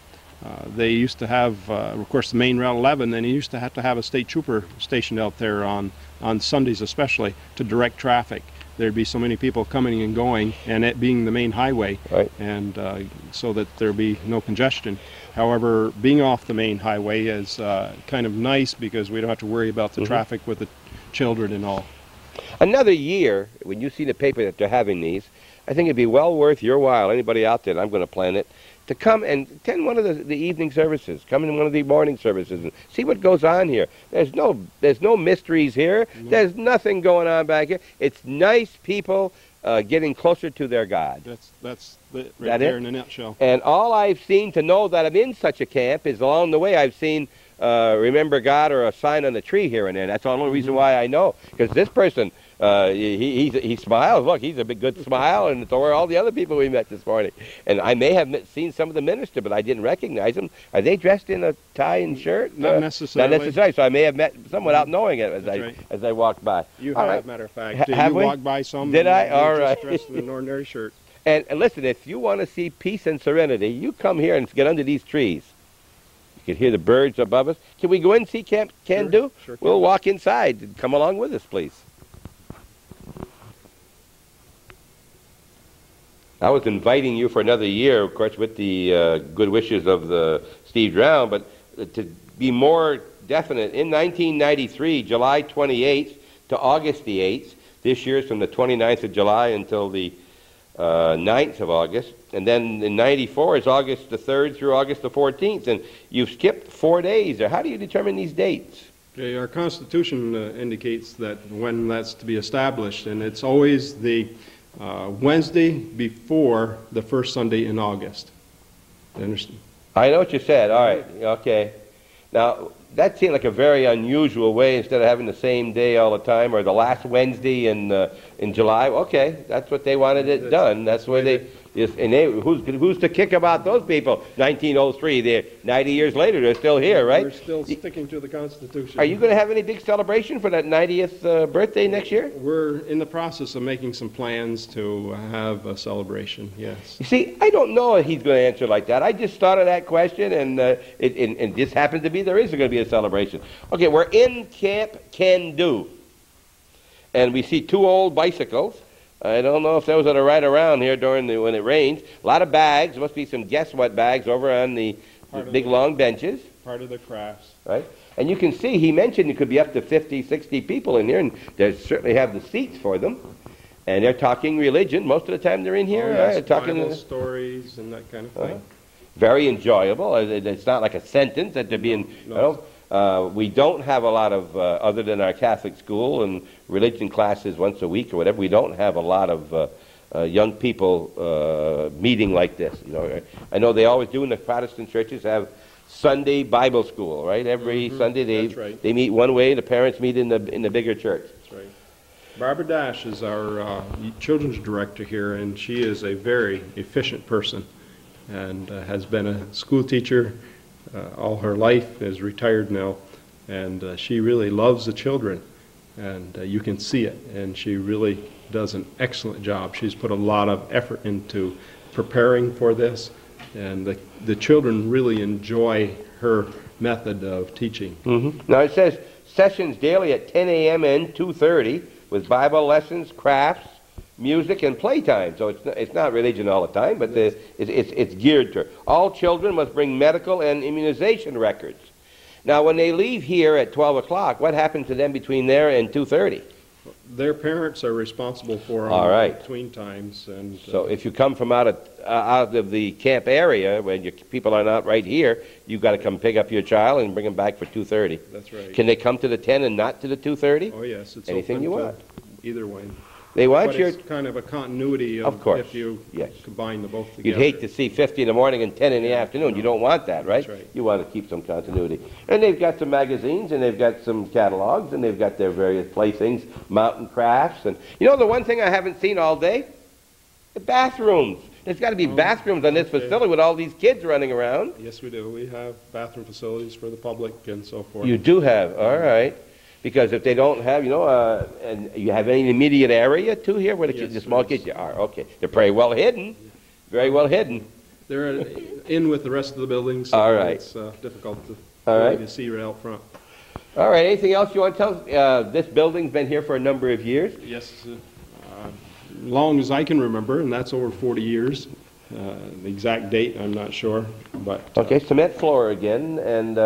they used to have, of course, the main Route 11, and they used to have a state trooper stationed out there on Sundays especially to direct traffic. There'd be so many people coming and going, and it being the main highway, Right. and so that there'd be no congestion. However, being off the main highway is kind of nice because we don't have to worry about the traffic with the children and all. Another year, when you see the paper that they're having these, I think it'd be well worth your while, anybody out there, and I'm going to plan it, to come and attend one of the evening services, come in one of the morning services, and see what goes on here. There's no mysteries here. No. There's nothing going on back here. It's nice people getting closer to their God. That's it right That there it? in a nutshell. And all I've seen to know that I'm in such a camp is along the way I've seen Remember God or a sign on the tree here and there. That's the only reason why I know. Because this person, he smiles. Look, he's a big, good smile, and so are all the other people we met this morning. And I may have seen some of the minister, but I didn't recognize them. Are they dressed in a tie and shirt? Not necessarily. Not necessarily. So I may have met someone out knowing it as That's right. as I walked by. You All have, right. matter of fact. Have you we? walked by some. Did I? and All you're right. just dressed in an ordinary shirt. And listen, if you want to see peace and serenity, you come here and get under these trees. You can hear the birds above us. Can we go in and see Camp Can Do? Sure can. We'll walk inside. Come along with us, please. I was inviting you for another year, of course, with the good wishes of Steve Drown, but to be more definite, in 1993, July 28th to August the 8th, this year is from the 29th of July until the 9th of August, and then in 94 is August the 3rd through August the 14th, and you've skipped 4 days there. How do you determine these dates? Okay, our Constitution indicates that when that's to be established, and it's always the Wednesday before the first Sunday in August. You understand? I know what you said. All right. Okay. Now, that seemed like a very unusual way, instead of having the same day all the time, or the last Wednesday in July. Okay, that's what they wanted it done. That's where they... Yes, and who's to kick about those people? 1903, they're 90 years later, they're still here, right? We're still sticking to the Constitution. Are you going to have any big celebration for that 90th birthday next year? We're in the process of making some plans to have a celebration, yes. You see, I don't know if he's going to answer like that. I just thought of that question, and it just happens to be there is going to be a celebration. Okay, we're in Camp Can Do, and we see 2 old bicycles. I don't know if those are right around here when it rains. A lot of bags. Must be some guess what bags over on the big long benches. Part of the crafts. Right? And you can see, he mentioned it could be up to 50, 60 people in here, and they certainly have the seats for them. And they're talking religion. Most of the time they're in here. Yes, talking Bible stories and that kind of thing. Very enjoyable. It's not like a sentence that they're being, we don't have a lot of, other than our Catholic school and religion classes once a week or whatever, we don't have a lot of young people meeting like this. You know, I know they always do in the Protestant churches have Sunday Bible school, right? Every Sunday they meet one way, the parents meet in the bigger church. That's right. Barbara Dash is our children's director here, and she is a very efficient person and has been a school teacher all her life, is retired now, and she really loves the children, and you can see it, and she really does an excellent job. She's put a lot of effort into preparing for this, and the children really enjoy her method of teaching. Now it says sessions daily at 10 a.m. and 2:30 with Bible lessons, crafts, music, and playtime. So it's not religion all the time, but it's geared to her. All children must bring medical and immunization records. Now, when they leave here at 12 o'clock, what happens to them between there and 2:30? Their parents are responsible for them All right. between times, and So if you come from out of the camp area, when your people are not right here, you've got to come pick up your child and bring them back for 2:30. that's right. Can they come to the 10 and not to the 2:30? Oh yes, it's Anything open you to want. either way. They want But your... it's kind of a continuity Of course, if you yes. combine the both together. You'd hate to see 50 in the morning and 10 in the afternoon. You don't want that, right? That's right. You want to keep some continuity. And they've got some magazines, and they've got some catalogs, and they've got their various playthings, mountain crafts. And you know the one thing I haven't seen all day? The bathrooms. There's got to be bathrooms on this okay. facility with all these kids running around. Yes, we do. We have bathroom facilities for the public and so forth. You do have, all right. Because if they don't have, and you have any immediate area too here where the, Yes, the small there is. kids are, okay. They're very well hidden. Very well hidden. They're in with the rest of the buildings, so All right. it's difficult to, All right. to see right out front. All right, anything else you want to tell us? This building's been here for a number of years. Yes, long as I can remember, and that's over 40 years. The exact date, I'm not sure, but Okay, cement floor again, and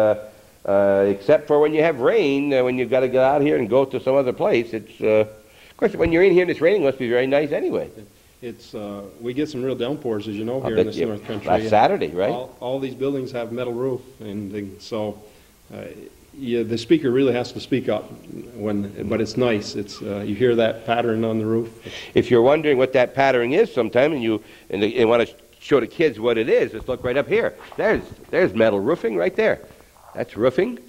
except for when you have rain, when you've got to get out here and go to some other place, it's, of course, when you're in here and it's raining, it must be very nice anyway. it's we get some real downpours, as you know, I here in bet this you- North Country. Last Saturday, right? All these buildings have metal roof, and so the speaker really has to speak up but it's nice. It's you hear that pattern on the roof. If you're wondering what that pattern is sometime and you want to show the kids what it is, just look right up here. There's metal roofing right there. That's roofing.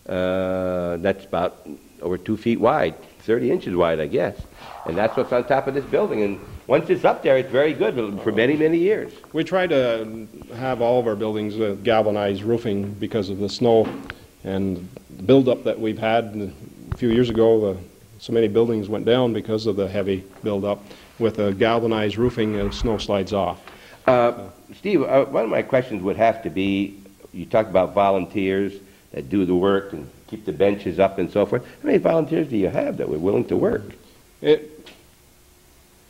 That's about over 2 feet wide, 30 inches wide, I guess. And that's what's on top of this building. And once it's up there, it's very good for many, many years. We try to have all of our buildings galvanized roofing because of the snow and the buildup that we've had. A few years ago, so many buildings went down because of the heavy buildup. With a galvanized roofing, snow slides off. Steve, one of my questions would have to be, you talk about volunteers that do the work and keep the benches up and so forth. How many volunteers do you have that were willing to work?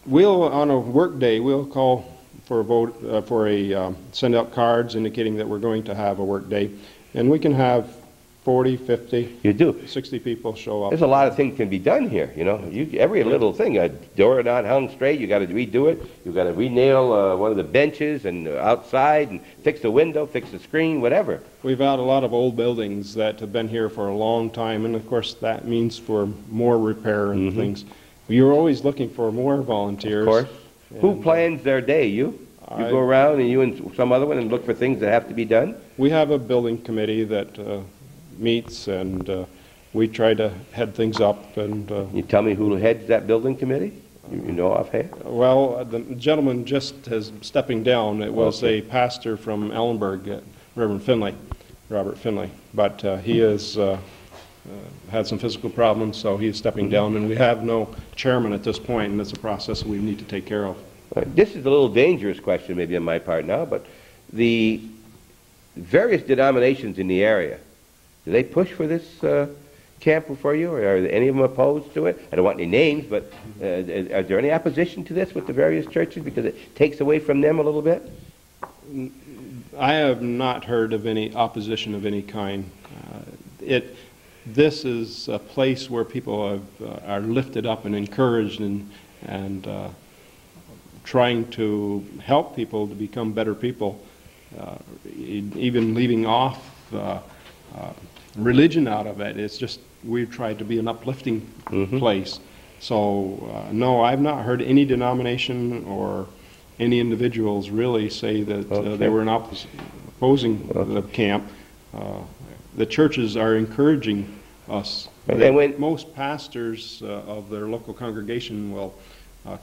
We'll, on a work day, we'll call for a vote, send out cards indicating that we're going to have a work day. And we can have 40, 50, You do. 60 people show up. There's a lot of things can be done here, every little thing, a door not hung straight, you got to redo it, you got to re-nail one of the benches and outside and fix the window, fix the screen, whatever. We've had a lot of old buildings that have been here for a long time, and of course that means for more repair and things. You're always looking for more volunteers. Of course. Who plans their day? You? You go around and you and some other one and look for things that have to be done? We have a building committee that meets, and we try to head things up. And You tell me who heads that building committee? You know offhand? well, the gentleman just is stepping down. It was Okay. a pastor from Ellenburg, Reverend Finley, Robert Finley, but he has had some physical problems, so he's stepping down, and we have no chairman at this point, and it's a process we need to take care of. This is a little dangerous question maybe on my part now, but the various denominations in the area, do they push for this camp for you, or are any of them opposed to it? I don't want any names, but are there any opposition to this with the various churches because it takes away from them a little bit? I have not heard of any opposition of any kind. This is a place where people are lifted up and encouraged and trying to help people to become better people, even leaving off religion out of it. It's just we've tried to be an uplifting place. So no, I've not heard any denomination or any individuals really say that they were opposing the camp. The churches are encouraging us. Most pastors of their local congregation will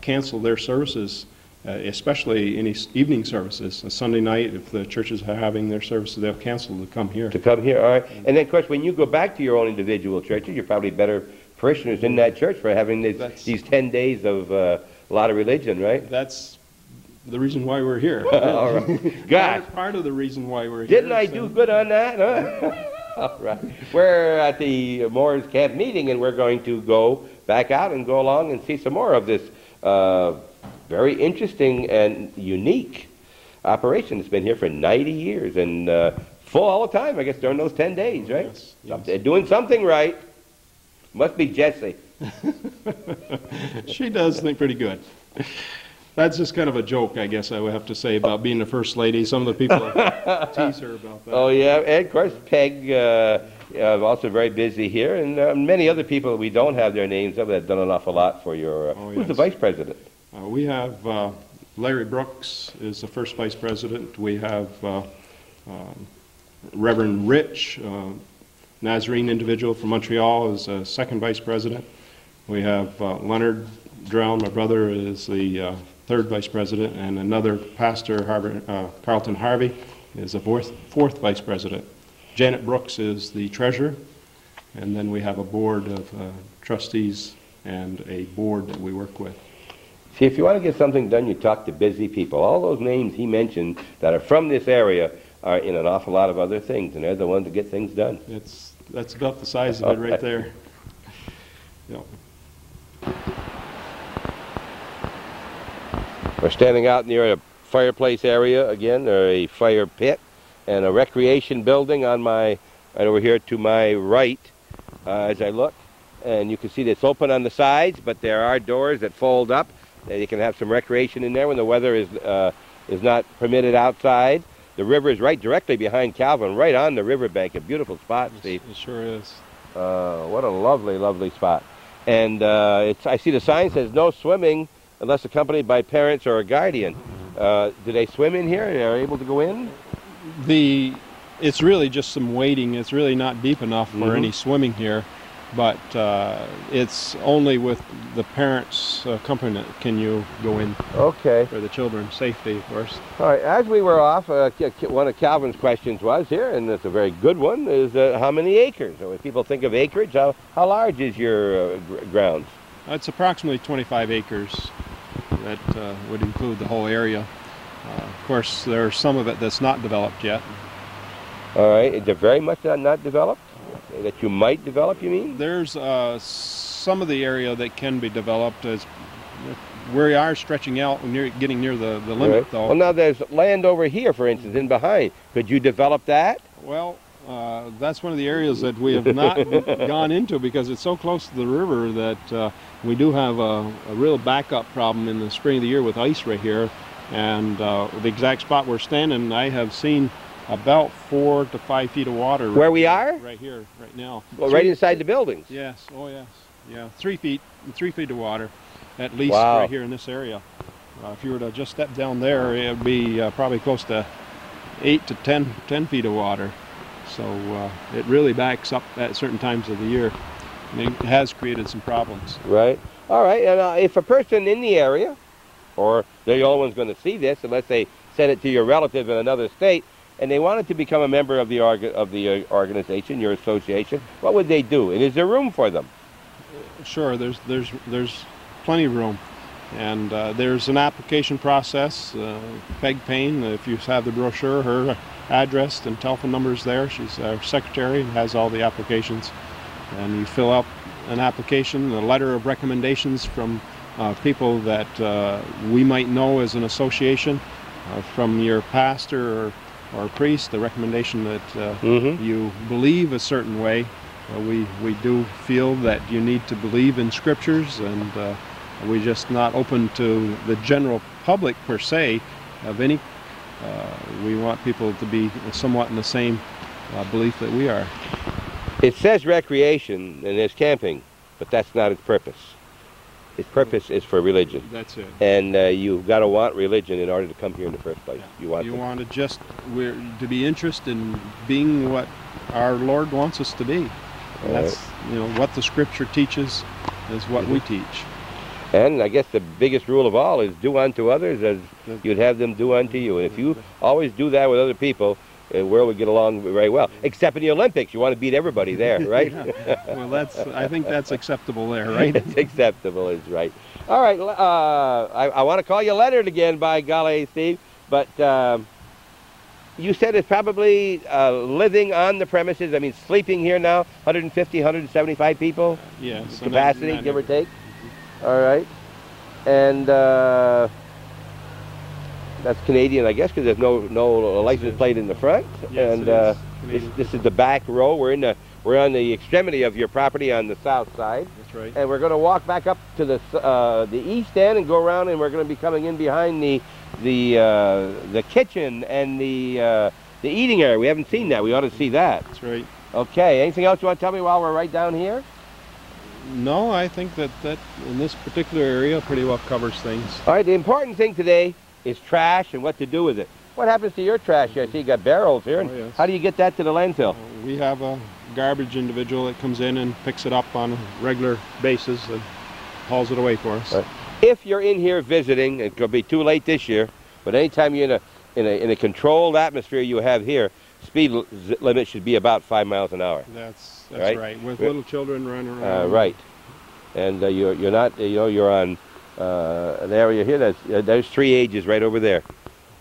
cancel their services, especially any evening services. A Sunday night, if the churches are having their services, they'll cancel to come here. To come here, all right. And then, of course, when you go back to your own individual churches, you're probably better parishioners in that church for having these 10 days of a lot of religion, right? That's the reason why we're here. All right. God. That's part of the reason why we're here. Didn't I do good on that? Huh? All right. We're at the Moores Camp meeting, and we're going to go back out and go along and see some more of this very interesting and unique operation. It's been here for 90 years, and full all the time, I guess, during those 10 days, right? Yes, They're doing something right. Must be Jessie. She does think pretty good. That's just kind of a joke, I guess I would have to say, about being the First Lady. Some of the people tease her about that. Oh, yeah, and of course, Peg, also very busy here, and many other people that we don't have their names of that have done an awful lot for your... Who's the Vice President? We have Larry Brooks is the first Vice President. We have Reverend Rich, Nazarene individual from Montreal, is second Vice President. We have Leonard Drown, my brother, is the third Vice President, and another pastor, Carlton Harvey, is the fourth Vice President. Janet Brooks is the treasurer, and then we have a board of trustees and a board that we work with. See, if you want to get something done, you talk to busy people. All those names he mentioned that are from this area are in an awful lot of other things, and they're the ones that get things done. That's about the size of it right there. Yep. We're standing out near a fireplace area again, or a fire pit, and a recreation building on right over here to my right as I look. And you can see that it's open on the sides, but there are doors that fold up. And you can have some recreation in there when the weather is not permitted outside. The river is right directly behind Calvin, right on the riverbank. A beautiful spot, Steve. It sure is. What a lovely, lovely spot. And I see the sign says no swimming unless accompanied by parents or a guardian. Do they swim in here? Are they able to go in? It's really just some wading. It's really not deep enough for any swimming here, but it's only with the parents' accompaniment can you go in. Okay. For the children's safety, of course. All right. As we were off, one of Calvin's questions was here, and it's a very good one, is how many acres? So when people think of acreage, how large is your grounds? It's approximately 25 acres. That would include the whole area. Of course, there's some of it that's not developed yet. All right. Is it very much not developed? That you might develop, you mean? There's some of the area that can be developed. As we are stretching out and getting near the limit, though. Well, now there's land over here, for instance, in behind. Could you develop that? Well, that's one of the areas that we have not gone into because it's so close to the river that we do have a real backup problem in the spring of the year with ice right here. And the exact spot we're standing, I have seen about 4 to 5 feet of water. Where we are? Right here, right now. Well, right inside the buildings? Yes, oh yes. Yeah, 3 feet of water, at least right here in this area. If you were to just step down there, it would be probably close to 8 to 10 feet of water. So it really backs up at certain times of the year. And it has created some problems. Right. All right. And if a person in the area, or they're the only one's going to see this, unless they send it to your relative in another state, and they wanted to become a member of the organization, your association, what would they do? And is there room for them? Sure. There's plenty of room. And there's an application process. Peg Payne, if you have the brochure, her address and telephone numbers there. She's our secretary and has all the applications. And you fill out an application, a letter of recommendations from people that we might know as an association, from your pastor or priest, the recommendation that you believe a certain way. We do feel that you need to believe in scriptures, and we're just not open to the general public per se of any. We want people to be somewhat in the same belief that we are. It says recreation and there's camping, but that's not its purpose. Its purpose is for religion. That's it. And you've got to want religion in order to come here in the first place. Yeah. You want to just to be interested in being what our Lord wants us to be. And that's what the Scripture teaches is what we teach. And I guess the biggest rule of all is do unto others as you'd have them do unto you. And if you always do that with other people, the world would get along very well. Except in the Olympics, you want to beat everybody there, right? Well, I think that's acceptable there, right? It's acceptable is right. All right, I want to call you Leonard again, by golly, Steve. But you said it's probably living on the premises. I mean, sleeping here now, 150, 175 people? Yes. Capacity, give or take? All right. And That's Canadian, I guess, because there's no license plate in the front. Yes, And it is Canadian. this is the back row. We're on the extremity of your property on the south side. That's right. And we're going to walk back up to the east end and go around, and we're going to be coming in behind the kitchen and the eating area. We haven't seen that. We ought to see that. That's right. Okay. Anything else you want to tell me while we're right down here? No, I think that in this particular area pretty well covers things. All right. The important thing today is trash and what to do with it. What happens to your trash? I see you got barrels here. And Oh, yes. how do you get that to the landfill? We have a garbage individual that comes in and picks it up on a regular basis and hauls it away for us. Right. If you're in here visiting, it could be too late this year, but anytime you're in a controlled atmosphere you have here, speed limit should be about 5 miles an hour. That's Right. right. With little children running around. Right. And you're not, you're on an area here there's 3 ages right over there.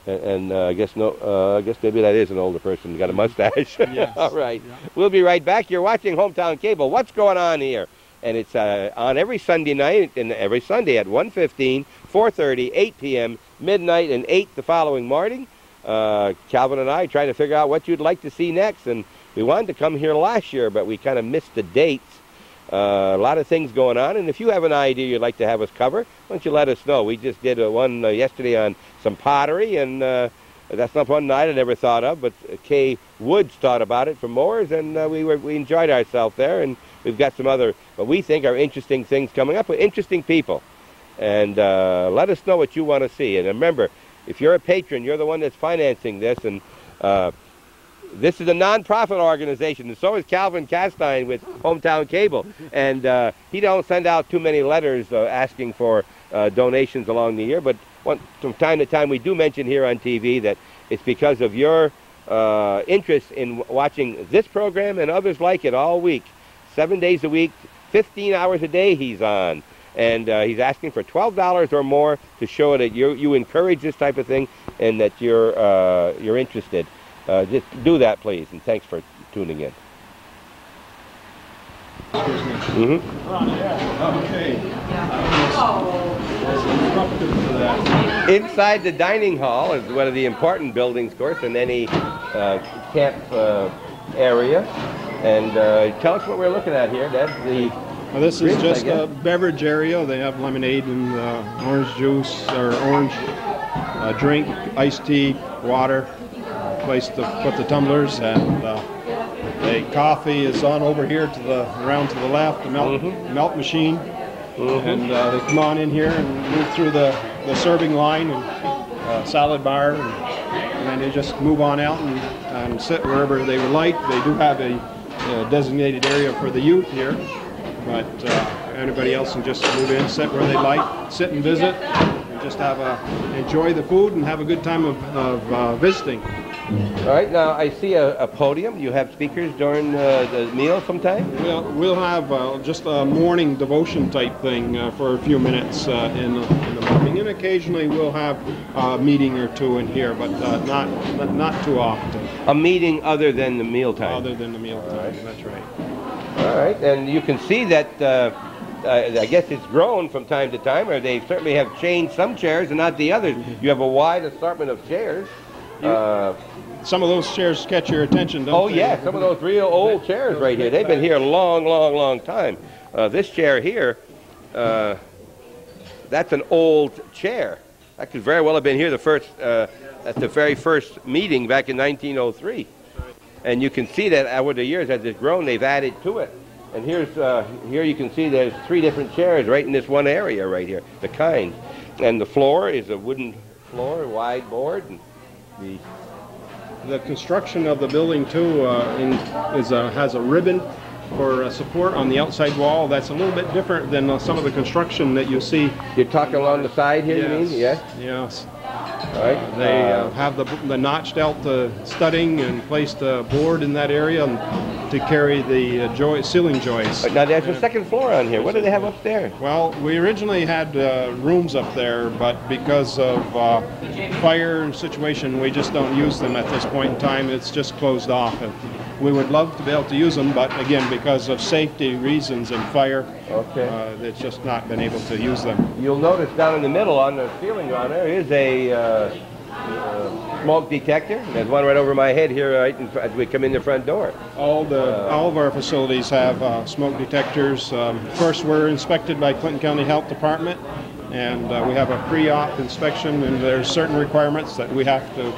And I guess maybe that is an older person. Got a mustache. Yes. All right. Yeah. We'll be right back. You're watching Hometown Cable. What's going on here? And it's on every Sunday night and every Sunday at 1:15, 4:30, 8 p.m., midnight, and 8 the following morning. Calvin and I are trying to figure out what you'd like to see next. And we wanted to come here last year, but we kind of missed the dates. A lot of things going on, and if you have an idea you'd like to have us cover, why don't you let us know. We just did one yesterday on some pottery, and that's not one night I never thought of, but Kay Woods thought about it from Moore's, and we enjoyed ourselves there, and we've got some other, what we think are interesting things coming up with interesting people. And let us know what you want to see. And remember, if you're a patron, you're the one that's financing this, and this is a non-profit organization, and so is Calvin Castine with Hometown Cable. And he don't send out too many letters asking for donations along the year, but from time to time we do mention here on TV that it's because of your interest in watching this program and others like it all week. 7 days a week, 15 hours a day he's on. And he's asking for $12 or more to show that you encourage this type of thing and that you're interested. Just do that, please, and thanks for tuning in. Okay. Inside the dining hall is one of the important buildings, of course, in any camp area. And tell us what we're looking at here. That's the This is drinks, just I guess. a beverage area. They have lemonade and orange juice or orange drink, iced tea, water, place to put the tumblers, and the coffee is on over here around to the left, the melt machine. And they come on in here and move through the serving line and salad bar, and then they just move on out and sit wherever they would like. They do have a designated area for the youth here, but anybody else can just move in, sit where they like, sit and visit, and just enjoy the food and have a good time of visiting. All right, now I see a podium. You have speakers during the meal sometime? We'll have just a morning devotion type thing for a few minutes in the morning, and occasionally we'll have a meeting or two in here, but not too often. A meeting other than the mealtime? Other than the mealtime, right. That's right. All right, and you can see that I guess it's grown from time to time, or they certainly have changed some chairs and not the others. You have a wide assortment of chairs. Some of those chairs catch your attention, don't they? Oh yeah, some of those real old chairs right here. They've been here a long time. This chair here, that's an old chair. That could very well have been here at the very first meeting back in 1903. And you can see that over the years, as it's grown, they've added to it. And here you can see there's 3 different chairs right in this one area right here, the kind. And the floor is a wooden floor, wide board. And the construction of the building too has a ribbon for support on the outside wall. That's a little bit different than some of the construction that you see. You're talking along the side here, Yes. you mean? Yes. Yes. All right. They have the notched out studding and placed a board in that area to carry the ceiling joists. Now there's a second floor on here. What do they have upstairs? Well, we originally had rooms up there, but because of fire situation, we just don't use them at this point in time. It's just closed off. And we would love to be able to use them, but again, because of safety reasons and fire, it's just not been able to use them. You'll notice down in the middle on the ceiling on there is smoke detector. There's one right over my head here right as we come in the front door. All of our facilities have smoke detectors. Of course, we're inspected by Clinton County Health Department, and we have a pre-op inspection, and there's certain requirements that we have to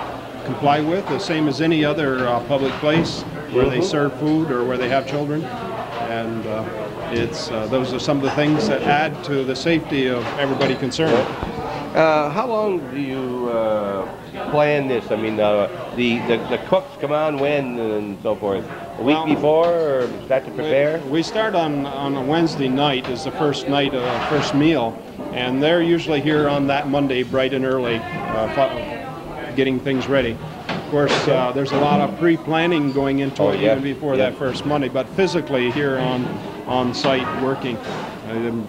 comply with, the same as any other public place where they serve food or where they have children. And those are some of the things that add to the safety of everybody concerned. How long do you plan this? I mean, the cooks come on when and so forth? A week before, or start to prepare? We start on a Wednesday night is the first night, first meal, and they're usually here on that Monday bright and early, getting things ready. Of course, there's a lot of pre-planning going into it even before that first Monday, but physically here on site working.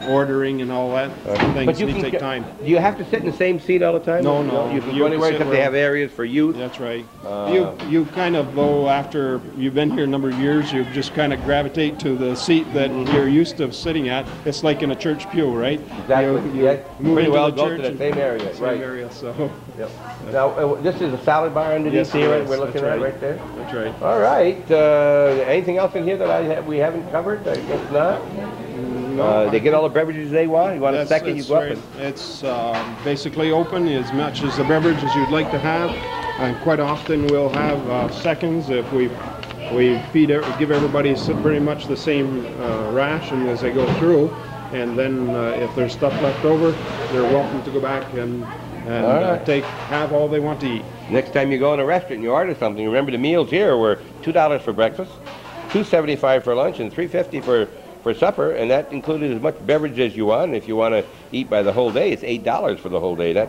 Ordering and all that things need to take time. Do you have to sit in the same seat all the time? No. You can go anywhere because they have areas for youth. That's right. You kind of go after you've been here a number of years. You just kind of gravitate to the seat that you're used to sitting at. It's like in a church pew, right? Exactly. You move pretty into well the go church to the same area. Same area. So. Yep. Now this is a salad bar underneath here. Yes, we're looking at right there. That's right. All right. Anything else in here that we haven't covered? I guess not. No. They get all the beverages they want. You want a second, you go up. It's basically open as much as the beverage as you'd like to have. And quite often we'll have seconds if we give everybody pretty much the same ration as they go through. And then if there's stuff left over, they're welcome to go back and have all they want to eat. Next time you go in a restaurant and you order something, remember the meals here were $2 for breakfast, $2.75 for lunch, and $3.50 for supper, and that included as much beverage as you want. If you want to eat by the whole day, it's $8 for the whole day. That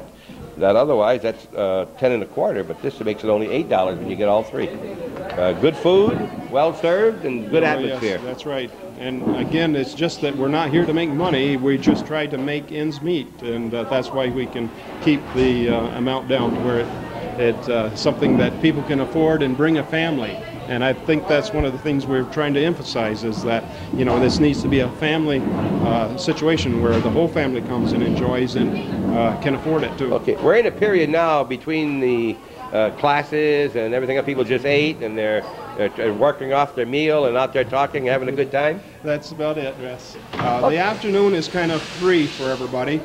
otherwise, that's $10.25, but this makes it only $8 when you get all three. Good food, well served, and good atmosphere. Yes, that's right. And again, it's just that we're not here to make money. We just try to make ends meet, and that's why we can keep the amount down to where it's something that people can afford and bring a family. And I think that's one of the things we're trying to emphasize is that, this needs to be a family situation where the whole family comes and enjoys and can afford it too. Okay, we're in a period now between the classes and everything else. People just ate and they're working off their meal and out there talking, having a good time. That's about it, yes. The afternoon is kind of free for everybody,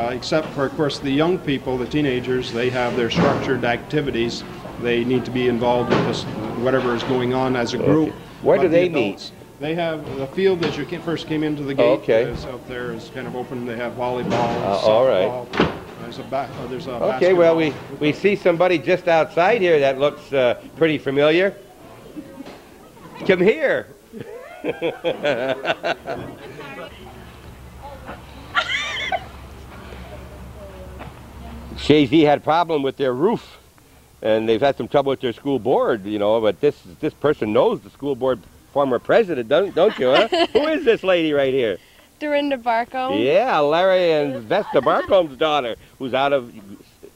except for, of course, the young people, the teenagers. They have their structured activities. They need to be involved with this, whatever is going on as a group. Okay. Where do they meet? They have the field that you first came into the gate. Is out there is kind of open. They have volleyball, softball. All right. There's a basketball. Okay, well, we see somebody just outside here that looks pretty familiar. Come here. Chazy had a problem with their roof, and they've had some trouble with their school board, but this person knows the school board former president, don't you, huh? Who is this lady right here? Dorinda Barcombe. Yeah, Larry and Vesta Barcombe's daughter, who's out of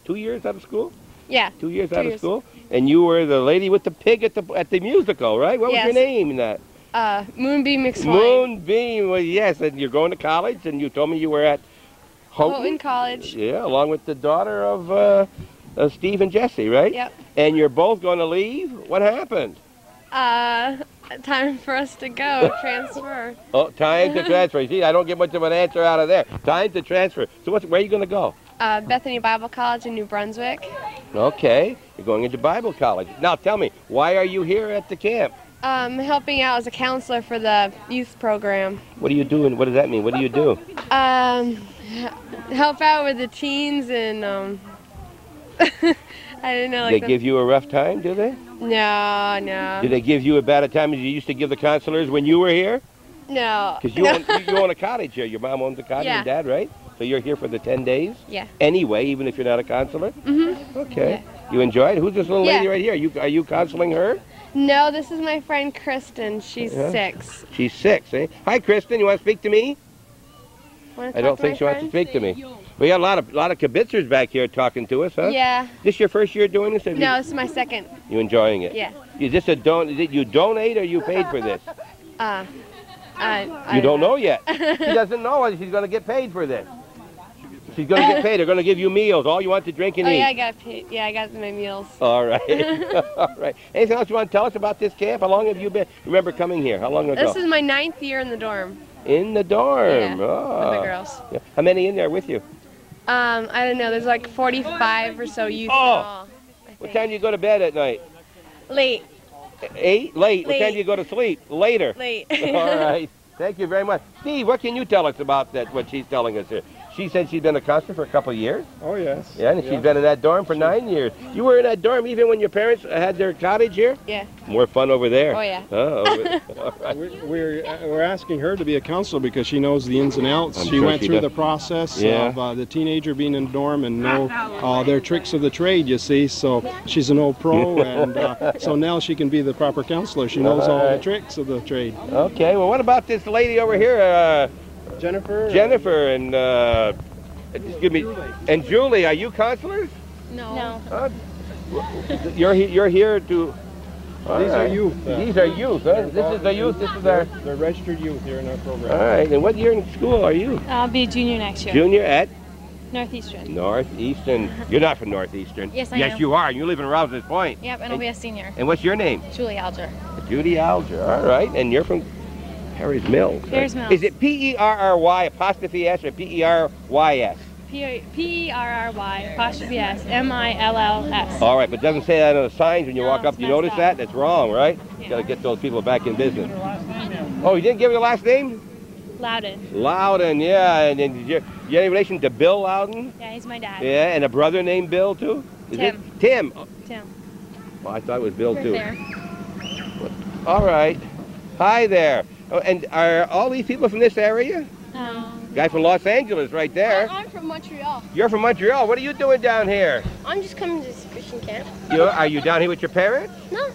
2 years out of school? Yeah. 2 years out of school? And you were the lady with the pig at the musical, right? What was your name in that? Moonbeam McSwain. Moonbeam, well, yes, and you're going to college, and you told me you were at Houghton College. Yeah, along with the daughter of Steve and Jesse, right? Yep. And you're both going to leave? What happened? Time for us to go, transfer. Oh, time to transfer. See, I don't get much of an answer out of there. Time to transfer. So where are you going to go? Bethany Bible College in New Brunswick. Okay, you're going into Bible college. Now tell me, why are you here at the camp? Helping out as a counselor for the youth program. What are you doing? What does that mean? What do you do? Help out with the teens and, I don't know. They give you a rough time, do they? No. Do they give you a bad time as you used to give the counselors when you were here? No. Because you own a cottage here. Your mom owns a cottage and dad, right? So you're here for the 10 days? Yeah. Anyway, even if you're not a counselor? Mm-hmm. Okay. Yeah. You enjoy it? Who's this little lady right here? Are you counseling her? No, this is my friend Kristen. She's 6. She's 6, eh? Hi, Kristen. You want to speak to me? I don't think she wants to speak to me. We got a lot of kibitzers back here talking to us, huh? Yeah. This your first year doing this? No, this is my second. You enjoying it? Yeah. Is this did you donate or you paid for this? I you don't know yet. She doesn't know whether she's going to get paid for this. she's going to get paid. They're going to give you meals. All you want to drink and Oh eat. yeah, I got paid. Yeah, I got my meals. All right. All right. Anything else you want to tell us about this camp? How long have you been? Remember coming here? How long ago? This is my 9th year in the dorm. In the dorm. Yeah, Oh. with the girls. Yeah. How many in there with you? I don't know. There's like 45 or so youth. Oh. in all, I What think. time do you go to bed at night? Late. 8? Late. What time Late. do you go to sleep? Later. Late. All right. Thank you very much. Steve, what can you tell us about that? What she's telling us here? She said she's been a counselor for a couple of years. Oh, yes. Yeah, and she's been in that dorm for 9 years. You were in that dorm even when your parents had their cottage here? Yeah. More fun over there. Oh, yeah. Oh, all right. We're asking her to be a counselor because she knows the ins and outs. I'm She sure went she through does. the process Yeah. of the teenager being in the dorm and know their tricks of the trade, you see. So she's an old pro, and so now she can be the proper counselor. She knows all the tricks of the trade. Okay, well, what about this lady over here, Jennifer? Jennifer and, excuse me, and Julie? Are you counselors? No. You're here to... all These are right. youth. These are youth, huh? This is the youth, this is our... They're registered youth here in our program. All right, and what year in school are you? I'll be a junior next year. Junior at Northeastern. Northeastern. You're not from Northeastern. Yes, I Yes, am. you are. You live in Rouse's Point. Yep, and I'll be a senior. And what's your name? Julie Alger. Judy Alger. All right, and you're from Harry's Mills. right? Harry's Mills. Is it P-E-R-R-Y apostrophe S or P-E-R-Y-S? P-E-R-R-Y apostrophe S M-I-L-L-S. All right, but it doesn't say that on the signs when you No, walk up. it's You messed notice up. that? That's wrong, right? Yeah. Got to get those people back in business. Oh, you didn't give your last name? Loudon. Loudon, yeah. And then you any relation to Bill Loudon? Yeah, he's my dad. Yeah, and a brother named Bill too? Is Tim. it? Tim. Tim. Well, I thought it was Bill Right too. there. All right. Hi there. Oh, and are all these people from this area? Guy from Los Angeles right there. I'm from Montreal. You're from Montreal. What are you doing down here? I'm just coming to this Christian camp. Are you down here with your parents? No.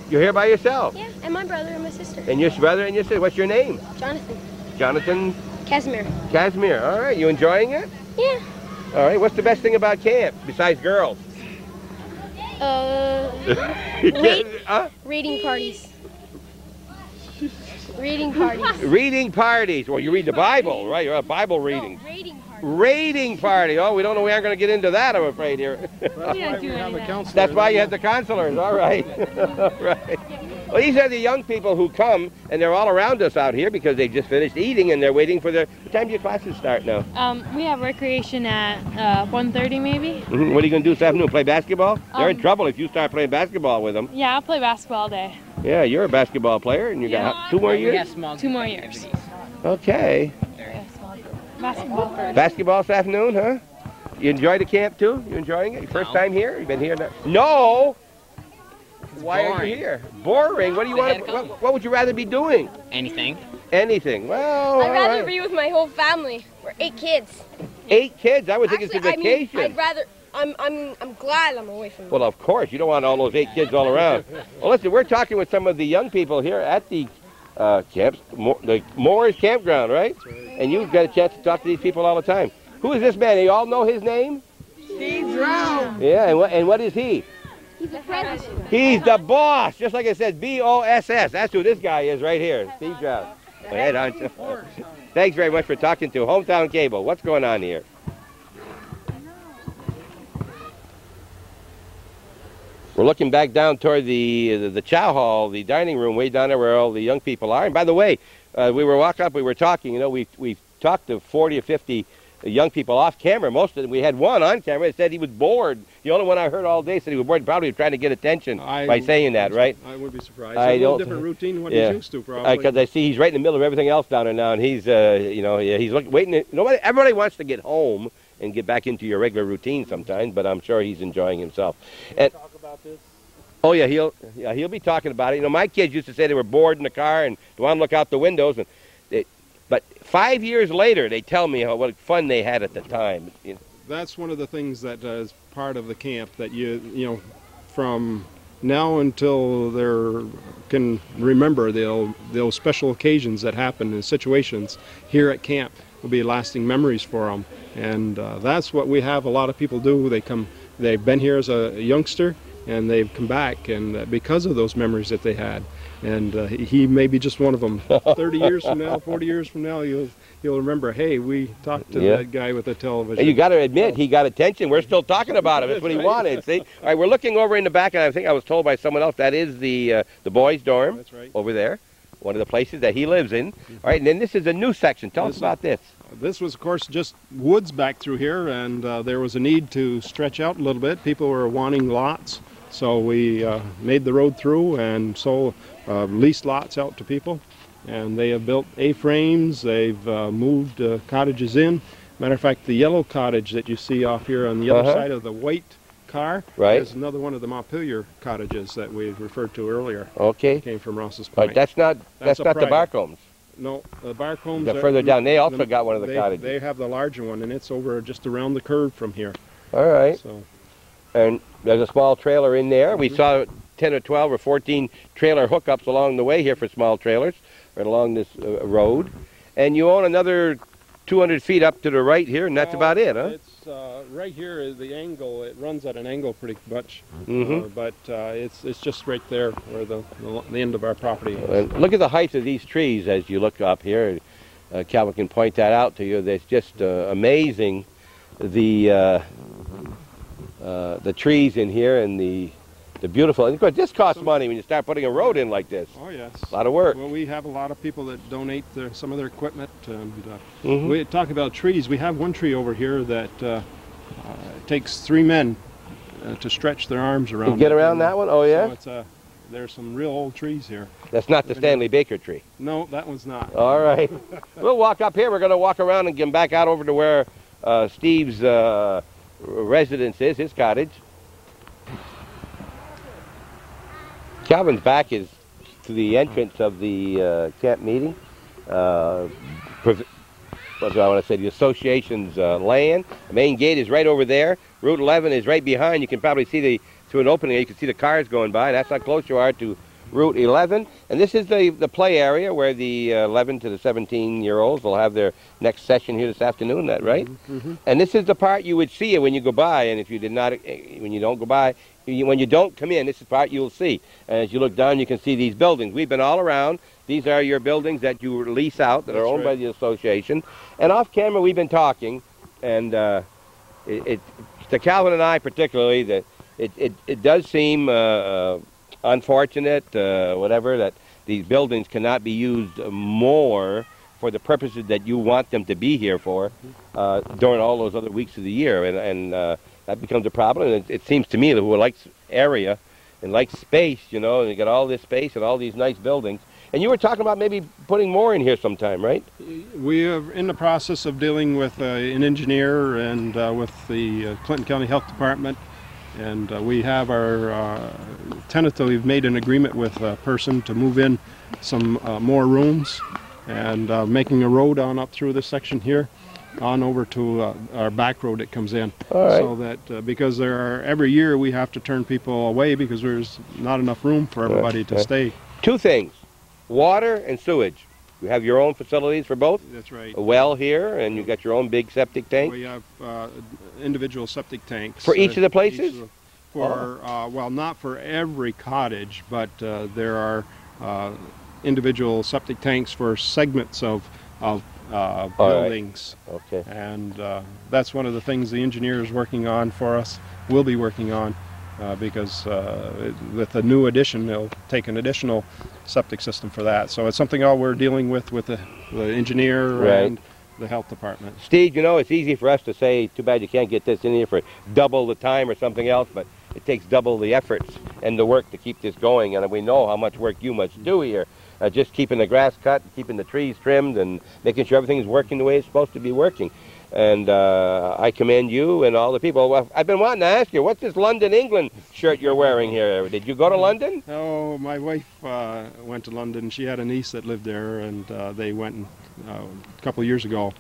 You're here by yourself? Yeah, and my brother and my sister. And your brother and your sister. What's your name? Jonathan. Jonathan Casimir. Casimir. All right. You enjoying it? Yeah. All right. What's the best thing about camp besides girls? Reading parties. Reading parties. Reading parties. Well, you read the Bible, right? You're a Bible reading. Raiding parties. Raiding party. Oh, we don't know. We aren't going to get into that, I'm afraid, here. That's why we have a counselor. That's why you have the counselors. All right. All right. Well, these are the young people who come, and they're all around us out here because they just finished eating, and they're waiting for their... What time do your classes start now? We have recreation at 1:30 maybe. What are you going to do this afternoon? Play basketball? They're in trouble if you start playing basketball with them. Yeah, I'll play basketball all day. Yeah, you're a basketball player, and you got 2 more years? 2 more years. Okay. Basketball first. Basketball this afternoon, huh? You enjoy the camp, too? You enjoying it? Your first time here? You been here now? No! Why are you here? Boring? What do you want? What would you rather be doing? Anything. Anything. Well, I'd all rather right. be with my whole family. We're 8 kids. 8 kids? I would think it's a Actually, vacation. I'd rather. I'm glad I'm away from them. Well, of course. You don't want all those 8 kids all around. Well, listen, we're talking with some of the young people here at the camps, the Moores Campground, right? And you've got a chance to talk to these people all the time. Who is this man? You all know his name? Steve Drown. Yeah, and what is he? He's the president. He's the boss, just like I said, B-O-S-S. That's who this guy is right here, Steve Drown. Head on. Thanks very much for talking to Hometown Cable. What's going on here? We're looking back down toward the chow hall, the dining room, way down there where all the young people are. And by the way, we were walking up, we were talking. You know, we talked to 40 or 50 young people off camera. Most of them, we had one on camera that said he was bored. The only one I heard all day said he was bored. Probably trying to get attention by saying that, right? I would be surprised. I A little don't- different routine than what yeah. he's used to, probably. Because I see he's right in the middle of everything else down there now, and he's, you know, yeah, he's waiting. Everybody wants to get home and get back into your regular routine sometimes, but I'm sure he's enjoying himself. And Talk about this. oh yeah, he'll be talking about it. You know, my kids used to say they were bored in the car and they want to look out the windows, and but 5 years later, they tell me what fun they had at the time. You know. That's one of the things that is part of the camp that you know, from now until they can remember those special occasions that happen in situations here at camp will be lasting memories for them. And that's what we have a lot of people do. They've been here as a youngster, and they've come back, and because of those memories that they had. And he may be just one of them. 30 years from now, 40 years from now, you'll remember, hey, we talked to that guy with the television. And you got to admit, he got attention. We're still talking about him. That's what he wanted. See? All right, we're looking over in the back, and I think I was told by someone else that is the boys' dorm. That's right. Over there, one of the places that he lives in. All right, and then this is a new section. Tell us about this. This was, of course, just woods back through here, and there was a need to stretch out a little bit. People were wanting lots, so we made the road through and sold leased lots out to people. And they have built A-frames. They've moved cottages in. Matter of fact, the yellow cottage that you see off here on the other side of the white car is another one of the Montpelier cottages that we referred to earlier. Okay. It came from Ross's Point. But that's not the Barcombs. No, the Barcombs are further down. They also got one of the cottages. They have the larger one, and it's over just around the curve from here. All right. So, and there's a small trailer in there. We saw 10 or 12 or 14 trailer hookups along the way here for small trailers, right along this road. And you own another 200 feet up to the right here, and that's about it, huh? It's right here is the angle. It runs at an angle pretty much, but it's just right there where the end of our property is. And look at the height of these trees as you look up here. Calvin can point that out to you. It's just amazing, the trees in here and the beautiful. And of course, this costs money when you start putting a road in like this. Oh yes, a lot of work. Well, we have a lot of people that donate some of their equipment. And we talk about trees. We have one tree over here that takes 3 men to stretch their arms around. To get around that one? Oh yeah. So there's some real old trees here. That's not the Stanley Baker tree. No, that one's not. All right. We'll walk up here. We're going to walk around and get back out over to where Steve's residence is, his cottage. Calvin's back is to the entrance of the camp meeting. What do I want to say? The association's land. The main gate is right over there. Route 11 is right behind. You can probably see through an opening. You can see the cars going by. That's how close you are to Route 11. And this is the play area where the 11 to the 17-year-olds will have their next session here this afternoon. That right? And this is the part you would see when you go by. And if you did not, when you don't go by. When you don't come in, this is the part you'll see. And as you look down, you can see these buildings. We've been all around. These are your buildings that you lease out that are owned by the association. And off camera, we've been talking, and to Calvin and I particularly, that it does seem unfortunate, whatever, that these buildings cannot be used more for the purposes that you want them to be here for during all those other weeks of the year. And that becomes a problem. And it seems to me that who likes area and likes space, you know, and you got all this space and all these nice buildings. And you were talking about maybe putting more in here sometime, right? We are in the process of dealing with an engineer and with the Clinton County Health Department. And we have our tentatively made an agreement with a person to move in some more rooms and making a road on up through this section here on over to our back road that comes in. All right. So that because every year we have to turn people away because there's not enough room for everybody to stay. 2 things, water and sewage. You have your own facilities for both? That's right. A well here, and you got your own big septic tank? We have individual septic tanks. For each of the places? Well, not for every cottage, but there are individual septic tanks for segments of buildings. Right. Okay. And that's one of the things the engineer is working on for us, will be working on, because with the new addition, they'll take an additional septic system for that. So it's something we're dealing with the engineer and the health department. Steve, you know, it's easy for us to say, too bad you can't get this in here for double the time or something else, but it takes double the efforts and the work to keep this going, and we know how much work you must do here. Just keeping the grass cut, keeping the trees trimmed, and making sure everything is working the way it's supposed to be working. And I commend you and all the people. Well, I've been wanting to ask you, what's this London, England shirt you're wearing here? Did you go to London? Oh, my wife went to London. She had a niece that lived there, and they went a couple of years ago.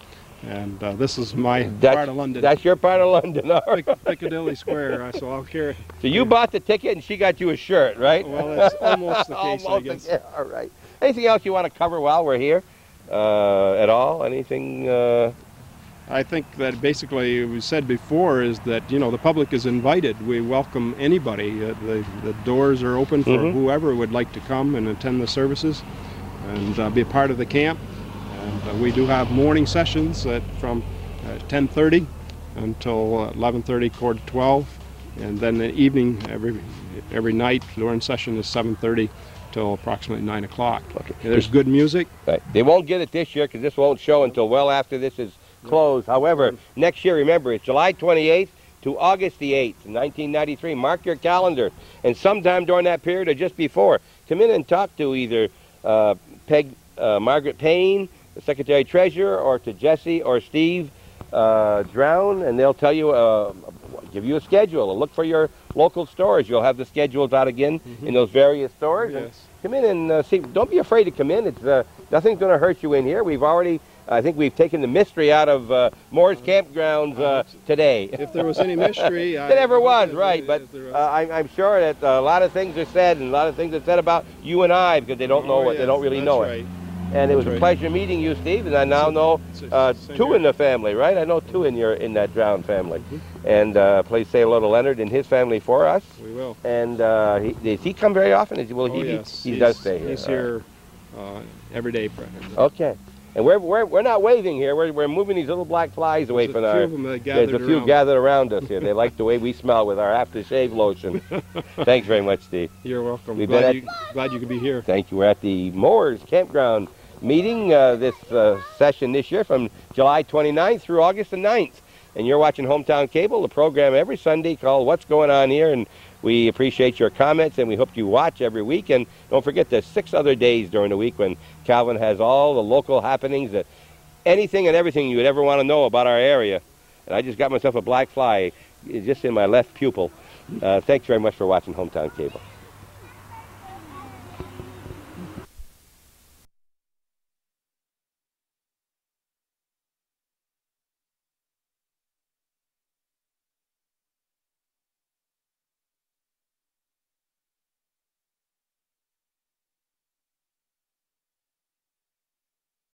And this is my part of London. That's your part of London, all right. Piccadilly Square, so I'll carry. So you bought the ticket and she got you a shirt, right? Well, that's almost the case, I guess. Yeah, all right. Anything else you want to cover while we're here at all? Anything? I think that basically we said before is that, you know, the public is invited. We welcome anybody. The doors are open for whoever would like to come and attend the services and be a part of the camp. And we do have morning sessions from 10:30 until 11:30, quarter to 12. And then the evening, every night, during session is 7:30 till approximately 9 o'clock. Okay. There's good music. Right. They won't get it this year because this won't show until well after this is closed. However, next year, remember, it's July 28th to August the 8th, 1993. Mark your calendar. And sometime during that period or just before, come in and talk to either Margaret Payne, the Secretary Treasurer, or to Jesse or Steve Drown, and they'll tell you, give you a schedule. Look for your local stores. You'll have the schedules out again in those various stores. Yes. And come in and see. Don't be afraid to come in. It's nothing's going to hurt you in here. We've already, I think we've taken the mystery out of Moore's Campgrounds today. If there was any mystery, there never was, right? But I'm sure that a lot of things are said, and a lot of things are said about you and I because they don't know what they don't really know it. And it was a pleasure meeting you, Steve, and I now know two in the family, right? I know two in that Drown family. And please say hello to Leonard and his family for us. We will. And does he come very often? Yes. He does stay here. He's here every day. Okay. And we're not waving here. We're moving these little black flies away from our. There's a few gathered around us here. They like the way we smell with our aftershave lotion. Thanks very much, Steve. You're welcome. We've glad you could be here. Thank you. We're at the Moore's Campground meeting this session this year from July 29th through August the 9th. And you're watching Hometown Cable, the program every Sunday called What's Going On Here. And we appreciate your comments, and we hope you watch every week. And don't forget there's 6 other days during the week when Calvin has all the local happenings, that anything and everything you would ever want to know about our area. And I just got myself a black fly just in my left pupil. Thanks very much for watching Hometown Cable.